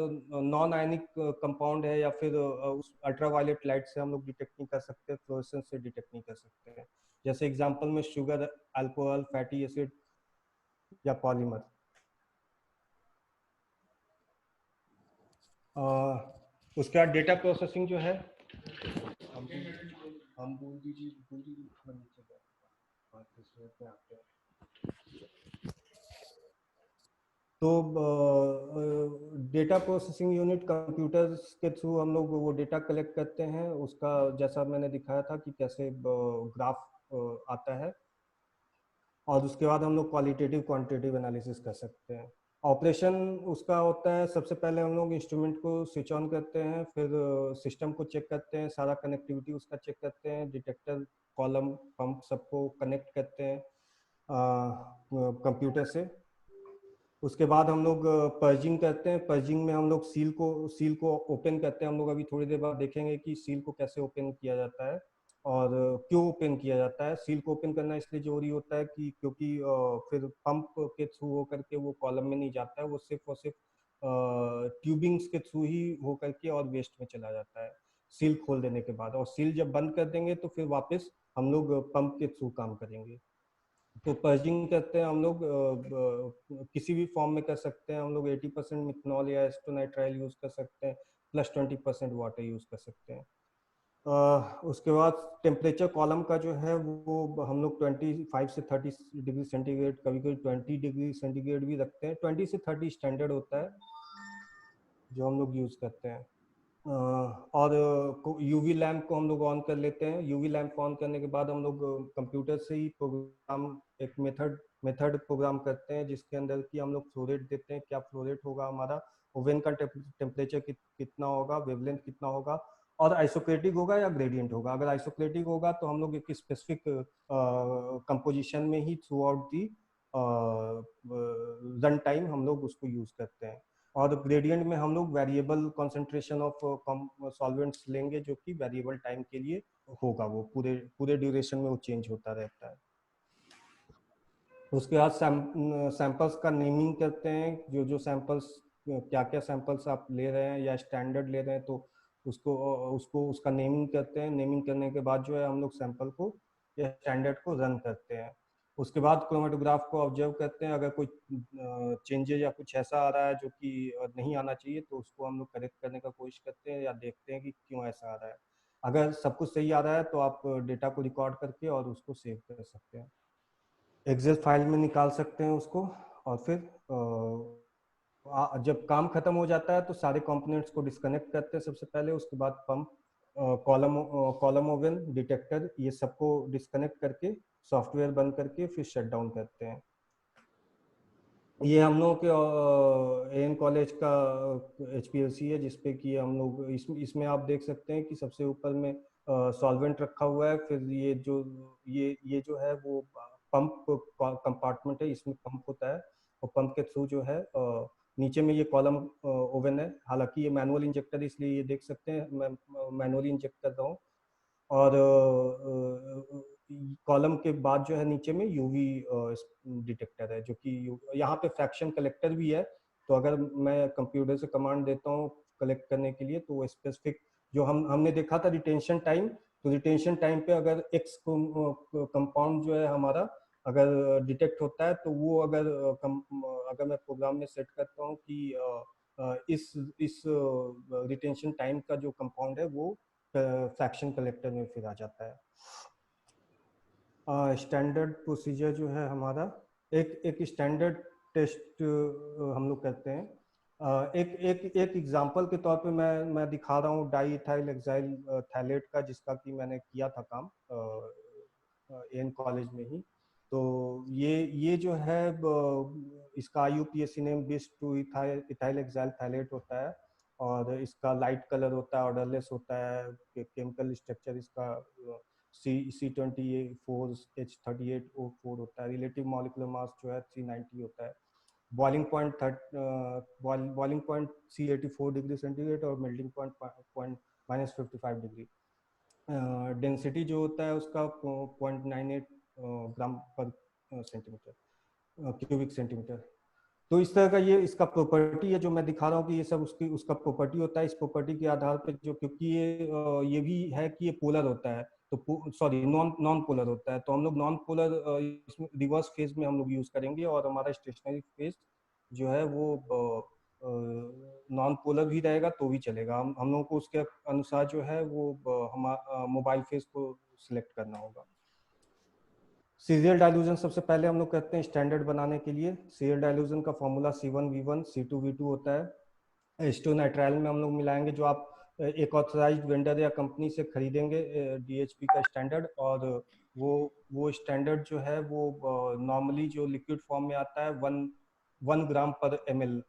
नॉन आयनिक कंपाउंड है या फिर उस अल्ट्रावायलेट लाइट से हम लोग डिटेक्ट नहीं कर सकते, फ्लोरेसेंस से डिटेक्ट नहीं कर सकते हैं। जैसे एग्जांपल में शुगर, अल्कोहल, फैटी एसिड या पॉलीमर। उसके बाद डेटा प्रोसेसिंग जो है, हम बोल दीजिए नीचे आते हैं। तो डेटा प्रोसेसिंग यूनिट कंप्यूटर्स के थ्रू हम लोग वो डेटा कलेक्ट करते हैं। उसका जैसा मैंने दिखाया था कि कैसे ग्राफ आता है, और उसके बाद हम लोग क्वालिटेटिव क्वांटिटेटिव एनालिसिस कर सकते हैं। ऑपरेशन उसका होता है, सबसे पहले हम लोग इंस्ट्रूमेंट को स्विच ऑन करते हैं, फिर सिस्टम को चेक करते हैं, सारा कनेक्टिविटी उसका चेक करते हैं, डिटेक्टर, कॉलम, पंप सबको कनेक्ट करते हैं कंप्यूटर से। उसके बाद हम लोग पर्जिंग करते हैं। पर्जिंग में हम लोग सील को ओपन करते हैं। हम लोग अभी थोड़ी देर बाद देखेंगे कि सील को कैसे ओपन किया जाता है और क्यों ओपन किया जाता है। सील को ओपन करना इसलिए जरूरी होता है कि क्योंकि फिर पंप के थ्रू होकर के वो कॉलम में नहीं जाता है, वो सिर्फ और सिर्फ ट्यूबिंग्स के थ्रू ही होकर के और वेस्ट में चला जाता है सील खोल देने के बाद। और सील जब बंद कर देंगे तो फिर वापस हम लोग पंप के थ्रू काम करेंगे। तो पर्जिंग करते हैं हम लोग किसी भी फॉर्म में कर सकते हैं। हम लोग 80% मिथनॉल या एस्टोनाइट्राइल यूज कर सकते हैं, प्लस 20% वाटर यूज कर सकते हैं। उसके बाद टेम्परेचर कॉलम का जो है वो हम लोग 25 से 30 डिग्री सेंटीग्रेड, कभी कभी 20 डिग्री सेंटीग्रेड भी रखते हैं। 20 से 30 स्टैंडर्ड होता है जो हम लोग यूज करते हैं। और यूवी लैम्प को हम लोग ऑन कर लेते हैं। यूवी लैम्प ऑन करने के बाद हम लोग कंप्यूटर से ही प्रोग्राम, एक मेथड प्रोग्राम करते हैं जिसके अंदर कि हम लोग फ्लो रेट देते हैं, क्या फ्लो रेट होगा हमारा, ओवन का टेम्परेचर कितना होगा, वेवलेंथ कितना होगा, और आइसोक्रेटिक होगा या ग्रेडियंट होगा। अगर आइसोक्रेटिक होगा तो हम लोग एक स्पेसिफिक कंपोजिशन में ही throughout the run time हम लोग उसको यूज करते हैं। और ग्रेडियंट में हम लोग वेरिएबल कॉन्सेंट्रेशन ऑफ सॉल्वेंट्स लेंगे जो कि वेरिएबल टाइम के लिए होगा, वो पूरे पूरे ड्यूरेशन में वो चेंज होता रहता है। उसके बाद सैंपल्स का नेमिंग करते हैं, जो जो सैंपल्स, क्या क्या सैंपल्स आप ले रहे हैं या स्टैंडर्ड ले रहे हैं तो उसको उसका नेमिंग करते हैं। नेमिंग करने के बाद जो है हम लोग सैंपल को या स्टैंडर्ड को रन करते हैं। उसके बाद क्रोमेटोग्राफ को ऑब्जर्व करते हैं, अगर कोई चेंजेस या कुछ ऐसा आ रहा है जो कि नहीं आना चाहिए तो उसको हम लोग करेक्ट करने का कोशिश करते हैं या देखते हैं कि क्यों ऐसा आ रहा है। अगर सब कुछ सही आ रहा है तो आप डेटा को रिकॉर्ड करके और उसको सेव कर सकते हैं, एक्सेल फाइल में निकाल सकते हैं उसको। और फिर जब काम खत्म हो जाता है तो सारे कंपोनेंट्स को डिस्कनेक्ट करते हैं सबसे पहले। उसके बाद पंप, कॉलम ओवन, डिटेक्टर, ये सबको डिस्कनेक्ट करके सॉफ्टवेयर बंद करके फिर शट डाउन करते हैं। ये हम लोगों के एन कॉलेज का HPLC है, जिसपे कि हम लोग इसमें आप देख सकते हैं कि सबसे ऊपर में सॉल्वेंट रखा हुआ है। फिर ये जो है वो पंप कंपार्टमेंट है, इसमें पंप होता है और पंप के थ्रू जो है नीचे में ये कॉलम ओवन है। हालांकि ये मैनुअल इंजेक्टर है, इसलिए ये देख सकते हैं मैं मैनुअली इंजेक्ट कर रहा हूँ। और कॉलम के बाद जो है नीचे में यूवी डिटेक्टर है, जो कि यहाँ पे फ्रैक्शन कलेक्टर भी है। तो अगर मैं कंप्यूटर से कमांड देता हूँ कलेक्ट करने के लिए तो वो स्पेसिफिक, जो हमने देखा था रिटेंशन टाइम, तो रिटेंशन टाइम पे अगर एक्स कंपाउंड जो है हमारा अगर डिटेक्ट होता है तो वो अगर मैं प्रोग्राम में सेट करता हूँ कि इस रिटेंशन टाइम का जो कंपाउंड है वो फ्रैक्शन कलेक्टर में फिर आ जाता है। स्टैंडर्ड प्रोसीजर जो है हमारा, एक स्टैंडर्ड टेस्ट हम लोग करते हैं। एक एग्जांपल के तौर पे मैं दिखा रहा हूँ डाई इथाइल एक्साइल थैलेट का, जिसका कि मैंने किया था काम एन कॉलेज में ही। तो ये जो है इसका IUPAC name BIS-2 ethyl hexyl phthalate होता है और इसका लाइट कलर होता है, ऑर्डरलेस होता है। केमिकल स्ट्रक्चर इसका C24H38O4 होता है। रिलेटिव मॉलिक्यूलर मास जो है 390 होता है। Boiling point C84 degree centigrade और मेल्टिंग पॉइंट -55 डिग्री। डेंसिटी जो होता है उसका 0.98 ग्राम पर सेंटीमीटर, क्यूबिक सेंटीमीटर। तो इस तरह का ये इसका प्रॉपर्टी है जो मैं दिखा रहा हूँ कि ये सब उसका प्रॉपर्टी होता है। इस प्रॉपर्टी के आधार पे जो, क्योंकि ये भी है कि ये पोलर होता है, तो सॉरी नॉन पोलर होता है, तो हम लोग नॉन पोलर इसमें रिवर्स फेज में हम लोग यूज करेंगे और हमारा स्टेशनरी फेज जो है वो नॉन पोलर भी रहेगा तो भी चलेगा। हम लोगों को उसके अनुसार जो है वो हमारा मोबाइल फेज को सिलेक्ट करना होगा। सीरियल डाइल्यूजन सबसे पहले हम लोग करते हैं स्टैंडर्ड बनाने के लिए। सीरियल डाइल्यूजन का फॉर्मूला C1V1 C2V2 होता है। एस्टोनाइट्राइल में हम लोग मिलाएंगे, जो आप एक ऑथराइज्ड वेंडर या कंपनी से खरीदेंगे DHP का स्टैंडर्ड, और वो स्टैंडर्ड जो है वो नॉर्मली जो लिक्विड फॉर्म में आता है 1 ग्राम पर ml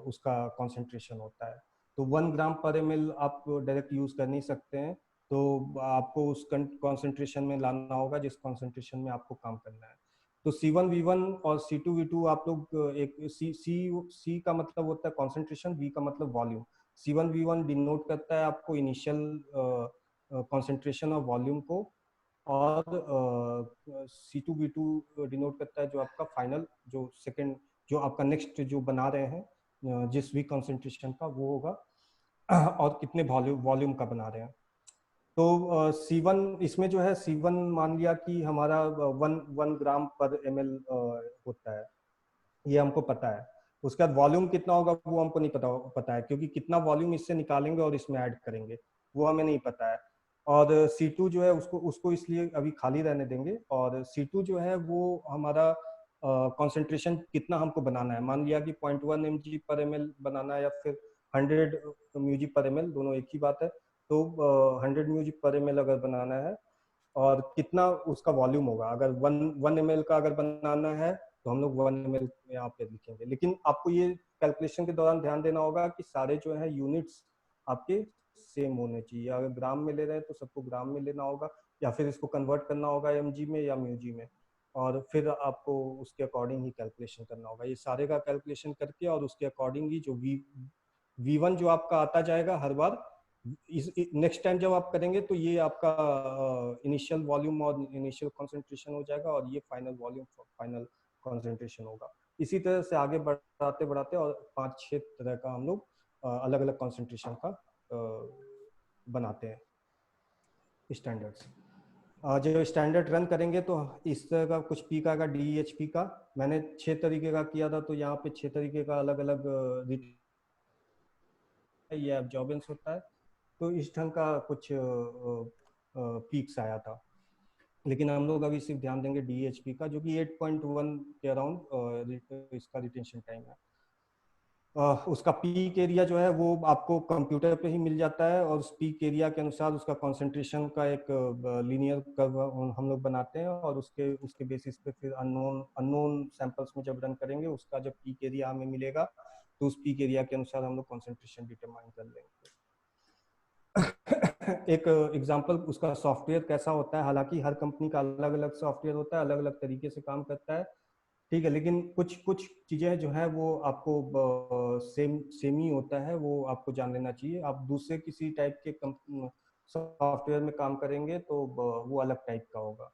उसका कॉन्सेंट्रेशन होता है। तो 1 ग्राम पर ml आप डायरेक्ट यूज कर नहीं सकते हैं, तो आपको उस कॉन्सेंट्रेशन में लाना होगा जिस कॉन्सेंट्रेशन में आपको काम करना है। तो C1V1 और C2V2 आप लोग एक C का मतलब होता है कॉन्सेंट्रेशन, V का मतलब वॉल्यूम। C1V1 डिनोट करता है आपको इनिशियल कॉन्सेंट्रेशन और वॉल्यूम को, और C2V2 डिनोट करता है जो आपका फाइनल, जो सेकेंड, जो आपका नेक्स्ट जो बना रहे हैं जिस भी कॉन्सेंट्रेशन का वो होगा और कितने वॉल्यूम का बना रहे हैं। तो C1 इसमें जो है C1 मान लिया कि हमारा 1 ग्राम पर ml होता है, ये हमको पता है। उसके बाद वॉल्यूम कितना होगा वो हमको नहीं पता है, क्योंकि कितना वॉल्यूम इससे निकालेंगे और इसमें ऐड करेंगे वो हमें नहीं पता है। और C2 जो है उसको इसलिए अभी खाली रहने देंगे। और C2 जो है वो हमारा कॉन्सेंट्रेशन कितना हमको बनाना है, मान लिया कि 0.1 mg पर ml बनाना है या फिर 100 mg पर ml, दोनों एक ही बात है। तो 100 mg पर ml अगर बनाना है और कितना उसका वॉल्यूम होगा, अगर 1 ml का अगर बनाना है तो हम लोग 1 ml यहाँ पे लिखेंगे। लेकिन आपको ये कैलकुलेशन के दौरान ध्यान देना होगा कि सारे जो है यूनिट्स आपके सेम होने चाहिए। अगर ग्राम में ले रहे हैं तो सबको ग्राम में लेना होगा, या फिर इसको कन्वर्ट करना होगा mg में या म्यूजी में। और फिर आपको उसके अकॉर्डिंग ही कैलकुलेशन करना होगा। ये सारे का कैलकुलेशन करके और उसके अकॉर्डिंग ही जो V1 जो आपका आता जाएगा हर बार, इस नेक्स्ट टाइम जब आप करेंगे तो ये आपका इनिशियल वॉल्यूम और इनिशियल कंसंट्रेशन हो जाएगा, और ये फाइनल वॉल्यूम फाइनल कंसंट्रेशन होगा। इसी तरह से आगे बढ़ाते बढ़ाते और 5-6 तरह का हम लोग अलग अलग कंसंट्रेशन का बनाते हैं स्टैंडर्ड्स। जब स्टैंडर्ड रन करेंगे तो इस तरह का कुछ पीक आएगा, DEHP का। मैंने 6 तरीके का किया था, तो यहाँ पे 6 तरीके का अलग अलग ये एब्जॉर्बेंस होता है। तो इस ढंग का कुछ पीक्स आया था, लेकिन हम लोग अभी सिर्फ ध्यान देंगे DEHP का, जो कि 8.1 के अराउंड इसका रिटेंशन टाइम है। उसका पीक एरिया जो है वो आपको कंप्यूटर पे ही मिल जाता है, और उस पीक एरिया के अनुसार उसका कंसंट्रेशन का एक लीनियर कर्व हम लोग बनाते हैं, और उसके उसके बेसिस पे फिर अननोन सैंपल्स में जब रन करेंगे उसका जब पीक एरिया हमें मिलेगा तो उस पीक एरिया के अनुसार हम लोग कंसंट्रेशन डिटरमाइन कर लेंगे। एक एग्जांपल उसका सॉफ्टवेयर कैसा होता है, हालांकि हर कंपनी का अलग अलग सॉफ्टवेयर होता है, अलग अलग तरीके से काम करता है, ठीक है, लेकिन कुछ कुछ चीजें जो है वो आपको सेम ही होता है, वो आपको जान लेना चाहिए। आप दूसरे किसी टाइप के सॉफ्टवेयर में काम करेंगे तो वो अलग टाइप का होगा।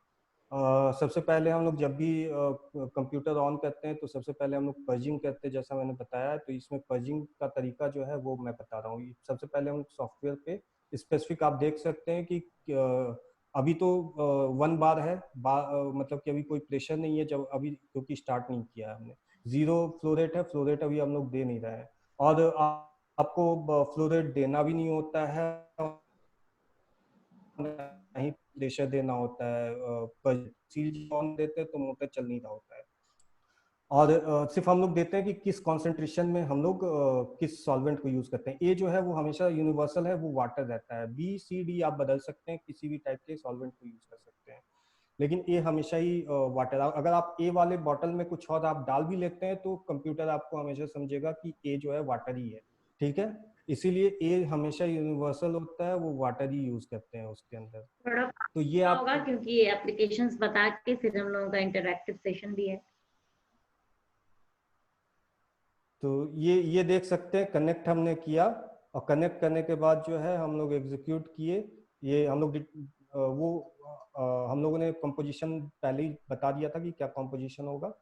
सबसे पहले हम लोग जब भी कंप्यूटर ऑन करते हैं तो सबसे पहले हम लोग पर्जिंग करते हैं, जैसा मैंने बताया। तो इसमें पर्जिंग का तरीका जो है वो मैं बता रहा हूँ। सबसे पहले हम सॉफ्टवेयर पे स्पेसिफिक आप देख सकते हैं कि अभी तो 1 बार है, मतलब कि अभी कोई प्रेशर नहीं है जब अभी, क्योंकि स्टार्ट नहीं किया है हमने। 0 फ्लो रेट है, फ्लो रेट अभी हम लोग दे नहीं रहे हैं, और आपको फ्लो रेट देना भी नहीं होता है, नहीं प्रेशर देना होता है। सील ऑन देते हैं तो मोटर चल नहीं रहा होता है, और सिर्फ हम लोग देते हैं कि किस कॉन्सेंट्रेशन में हम लोग किस सॉल्वेंट को यूज करते हैं। ए जो है वो हमेशा यूनिवर्सल है, वो वाटर रहता है। B, C, D आप बदल सकते हैं, किसी भी टाइप के सॉल्वेंट को यूज कर सकते हैं, लेकिन ए हमेशा ही वाटर। अगर आप ए वाले बॉटल में कुछ और आप डाल भी लेते हैं तो कंप्यूटर आपको हमेशा समझेगा कि ए जो है वाटर ही है, ठीक है। इसीलिए ए हमेशा यूनिवर्सल होता है, वो वाटर ही यूज करते हैं उसके अंदर। थोड़ा तो ये आप होगा क्योंकि ये एप्लीकेशंस बता के फिर हम लोगों का इंटरैक्टिव सेशन भी है। तो ये देख सकते हैं, कनेक्ट हमने किया, और कनेक्ट करने के बाद जो है हम लोग एग्जीक्यूट किए। ये हम लोग वो हम लोगों ने कंपोजिशन पहले ही बता दिया था कि क्या कंपोजिशन होगा,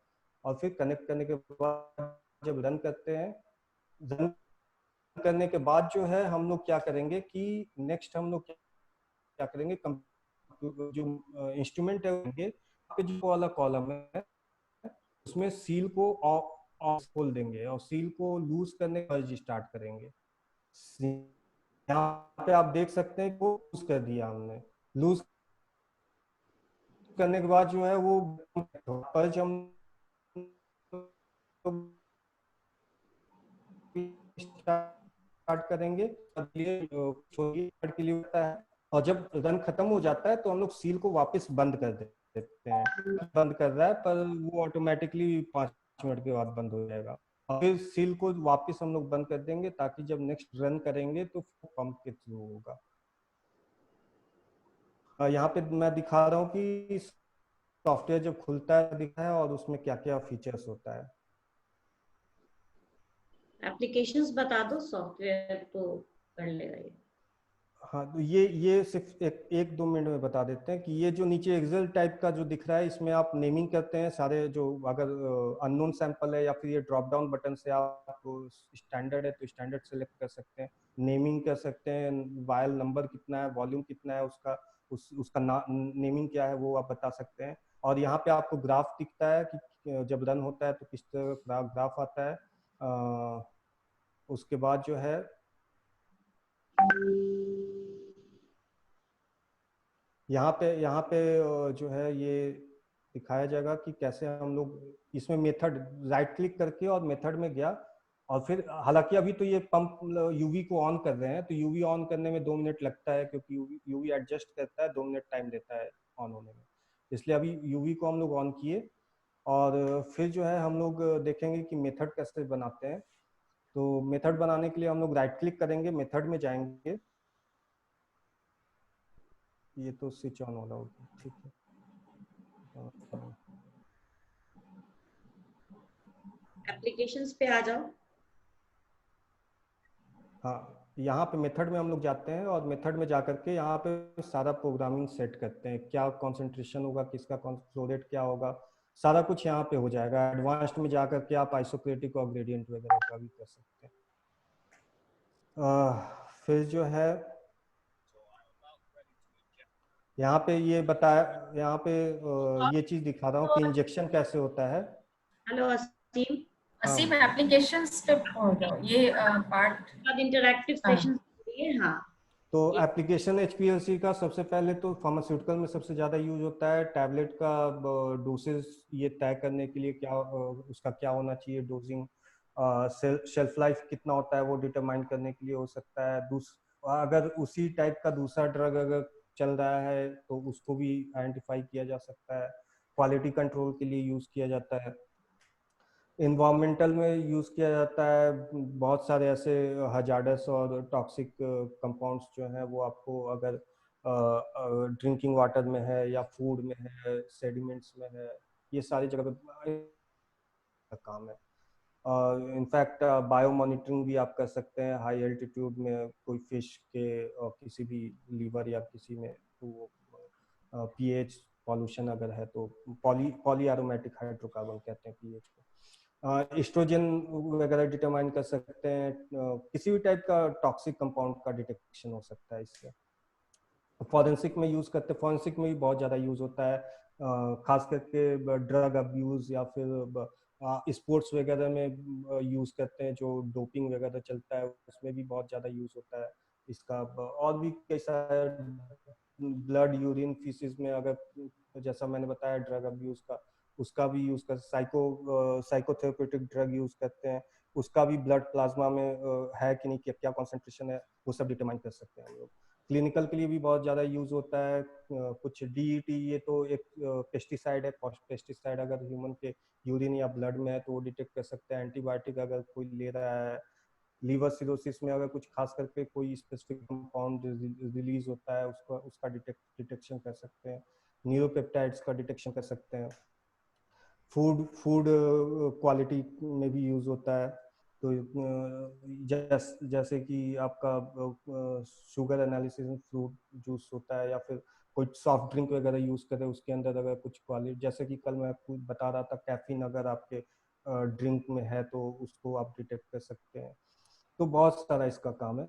और फिर कनेक्ट करने के बाद जब रन करते हैं, रन करने के बाद जो है हम लोग क्या करेंगे कि नेक्स्ट हम लोग क्या करेंगे, जो इंस्ट्रूमेंट है जो वाला कॉलम है उसमें सील को ऑफ खोल देंगे, और सील को लूज करने का स्टार्ट करेंगे। यहाँ पे आप देख सकते हैं को लूज कर दिया हमने। लूज करने के बाद जो है वो पर्च हम स्टार्ट करेंगे के लिए होता है, और जब रन खत्म हो जाता है तो हम लोग सील को वापस बंद कर देते हैं। बंद कर रहा है पर वो ऑटोमेटिकली 5 मिनट के बाद बंद हो जाएगा, और फिर सील को वापस हम लोग बंद कर देंगे ताकि जब नेक्स्ट रन करेंगे तो पंप के थ्रू होगा। यहाँ पे मैं दिखा रहा हूँ कि सॉफ्टवेयर जब खुलता है दिखा है और उसमें क्या क्या फीचर्स होता है। एप्लीकेशंस बता दो, सॉफ्टवेयर तो कर लेगा ये। हाँ, तो ये सिर्फ 1-2 मिनट में बता देते हैं कि ये जो नीचे एक्सेल टाइप का जो दिख रहा है, इसमें आप नेमिंग करते हैं सारे, जो अगर अननोन सैंपल है या फिर ये ड्रॉप डाउन बटन से आप स्टैंडर्ड है तो स्टैंडर्ड सेलेक्ट कर सकते हैं, नेमिंग कर सकते हैं, वायल नंबर कितना है, वॉल्यूम कितना है, उसका नेमिंग क्या है वो आप बता सकते हैं। और यहाँ पे आपको ग्राफ दिखता है कि जब रन होता है तो किस तरह का ग्राफ आता है। उसके बाद जो है यहाँ पे जो है ये दिखाया जाएगा कि कैसे हम लोग इसमें मेथड राइट क्लिक करके और मेथड में गया, और फिर हालांकि अभी तो ये पंप यूवी को ऑन कर रहे हैं, तो यूवी ऑन करने में 2 मिनट लगता है, क्योंकि यूवी एडजस्ट करता है, 2 मिनट टाइम देता है ऑन होने में, इसलिए अभी यूवी को हम लोग ऑन किए। और फिर जो है हम लोग देखेंगे कि मेथड कैसे बनाते हैं। तो मेथड बनाने के लिए हम लोग राइट क्लिक करेंगे, मेथड में जाएंगे। ये तो स्विच ऑन हो रहा होगा, ठीक है। एप्लीकेशंस पे आ जाओ। हाँ, यहाँ पे मेथड में हम लोग जाते हैं और मेथड में जाकर के यहाँ पे सारा प्रोग्रामिंग सेट करते हैं, क्या कॉन्सेंट्रेशन होगा, किसका फ्लो रेट क्या होगा, सारा कुछ यहाँ पे हो जाएगा। एडवांस्ड में जाकर के आप आइसोक्रेटिक और ग्रेडियंट वगैरह का भी कर सकते हैं। फिर जो है यहाँ पे ये बताया, यहाँ पे ये चीज दिखा रहा हूँ कि इंजेक्शन कैसे होता है। हेलो असीम। असीम एप्लीकेशंस पे पहुंच जाओ, ये पार्ट बाद इंटरैक्टिव सेशन लिए। हाँ, तो एप्लीकेशन एचपीएलसी का सबसे पहले तो फार्मास्यूटिकल में सबसे ज़्यादा यूज होता है। टैबलेट का डोसेज ये तय करने के लिए क्या उसका क्या होना चाहिए, डोजिंग, शेल्फ लाइफ कितना होता है वो डिटरमाइन करने के लिए हो सकता है। अगर उसी टाइप का दूसरा ड्रग अगर चल रहा है तो उसको भी आइडेंटिफाई किया जा सकता है। क्वालिटी कंट्रोल के लिए यूज किया जाता है। इन्वायरमेंटल में यूज किया जाता है। बहुत सारे ऐसे हजार्डस और टॉक्सिक कंपाउंड्स जो हैं वो आपको अगर ड्रिंकिंग वाटर में है या फूड में है, सेडिमेंट्स में है, ये सारी जगह पे काम है। इनफैक्ट बायो मॉनिटरिंग भी आप कर सकते हैं। हाई एल्टीट्यूड में कोई फिश के किसी भी लीवर या किसी में तो पीएच पॉल्यूशन अगर है तो पॉली एरोमेटिक हाइड्रोकार्बन कहते हैं पीएच को। एस्ट्रोजन वगैरह डिटरमाइन कर सकते हैं। किसी भी टाइप का टॉक्सिक कंपाउंड का डिटेक्शन हो सकता है इससे। फॉरेंसिक में यूज करते हैं, फॉरेंसिक में भी बहुत ज़्यादा यूज होता है, खास करके ड्रग अब्यूज या फिर स्पोर्ट्स वगैरह में यूज करते हैं। जो डोपिंग वगैरह चलता है उसमें भी बहुत ज़्यादा यूज होता है इसका। और भी कई सारे ब्लड, यूरिन, फीसिस में अगर जैसा मैंने बताया ड्रग अब्यूज का, उसका भी यूज कर साइकोथेरेप्यूटिक ड्रग यूज करते हैं, उसका भी ब्लड प्लाज्मा में है कि नहीं, क्या कॉन्सेंट्रेशन है, वो सब डिटरमाइन कर सकते हैं हम लोग। क्लिनिकल के लिए भी बहुत ज़्यादा यूज होता है। कुछ डीईटी, ये तो एक पेस्टिसाइड है। पेस्टिसाइड अगर ह्यूमन के यूरिन या ब्लड में है तो वो डिटेक्ट कर सकते हैं। एंटीबायोटिक अगर कोई ले रहा है, लीवर सिरोसिस में अगर कुछ खास करके कोई स्पेसिफिक कंपाउंड रिलीज होता है उसका डिटेक्शन कर सकते हैं। न्यूरोपेप्टाइड्स का डिटेक्शन कर सकते हैं। फूड क्वालिटी में भी यूज होता है। तो जैसे कि आपका शुगर एनालिसिस में फ्रूट जूस होता है, या फिर कोई सॉफ्ट ड्रिंक वगैरह यूज करे उसके अंदर अगर कुछ क्वालिटी, जैसे कि कल मैं आपको बता रहा था कैफीन अगर आपके ड्रिंक में है तो उसको आप डिटेक्ट कर सकते हैं। तो बहुत सारा इसका काम है।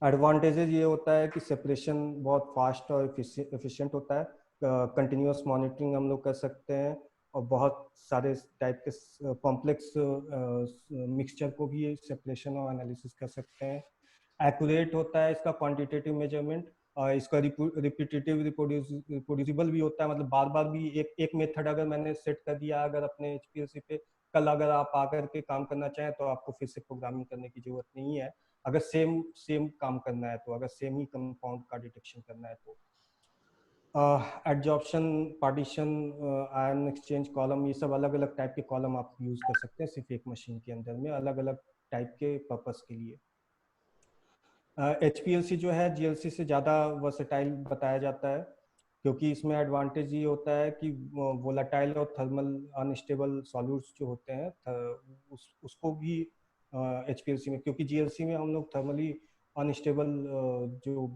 एडवांटेजेस ये होता है कि सेपरेशन बहुत फास्ट और एफिशिएंट होता है। कंटिन्यूअस मॉनिटरिंग हम लोग कर सकते हैं और बहुत सारे टाइप के कॉम्प्लेक्स मिक्सचर को भी सेपरेशन और एनालिसिस कर सकते हैं। एक्यूरेट होता है इसका क्वांटिटेटिव मेजरमेंट, और इसका रिपीटेटिव रिप्रोड्यूसिबल भी होता है। मतलब बार बार भी एक मेथड अगर मैंने सेट कर दिया अगर अपने एचपीएलसी पे, कल अगर आप आकर के काम करना चाहें तो आपको फिर से प्रोग्रामिंग करने की जरूरत नहीं है। अगर सेम काम करना है तो, अगर सेम ही कंपाउंड का डिटेक्शन करना है तो। Adsorption, partition, ion exchange column, ये सब अलग अलग टाइप के कॉलम आप यूज कर सकते हैं सिर्फ एक मशीन के अंदर में, अलग अलग टाइप के पर्पस के लिए। एचपीएलसी जो है जीएलसी से ज़्यादा वर्सेटाइल बताया जाता है, क्योंकि इसमें एडवांटेज ये होता है कि वोलाटाइल और थर्मल अनस्टेबल सॉल्यूट्स जो होते हैं उसको भी एचपीएलसी में, क्योंकि जीएलसी में हम लोग थर्मली अनस्टेबल जो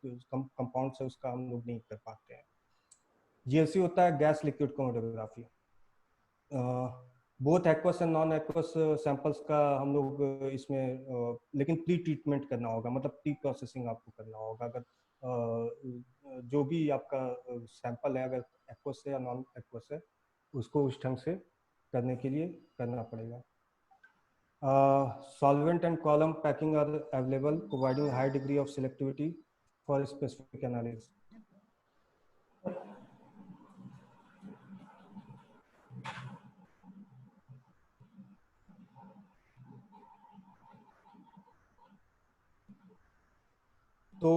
कंपाउंड्स है उसका हम लोग नहीं कर पाते हैं। जीएलसी होता है gas liquid chromatography. Both aqueous and non aqueous samples का हम लोग इसमें लेकिन प्री ट्रीटमेंट करना होगा, मतलब प्री प्रोसेसिंग आपको करना होगा। अगर जो भी आपका सैंपल है अगर एक्वस है या नॉन एक्वस है उसको उस ढंग से करने के लिए करना पड़ेगा। Solvent and column packing are available providing high degree of selectivity for specific analysis. तो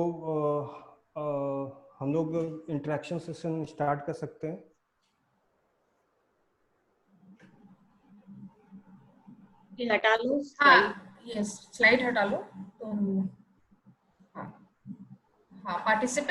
हम लोग इंटरेक्शन सेशन स्टार्ट कर सकते हैं। हटा लो हाँ, स्लाइड। यस, स्लाइड हटा लो तुम। हाँ, हाँ, पार्टिसिपेंट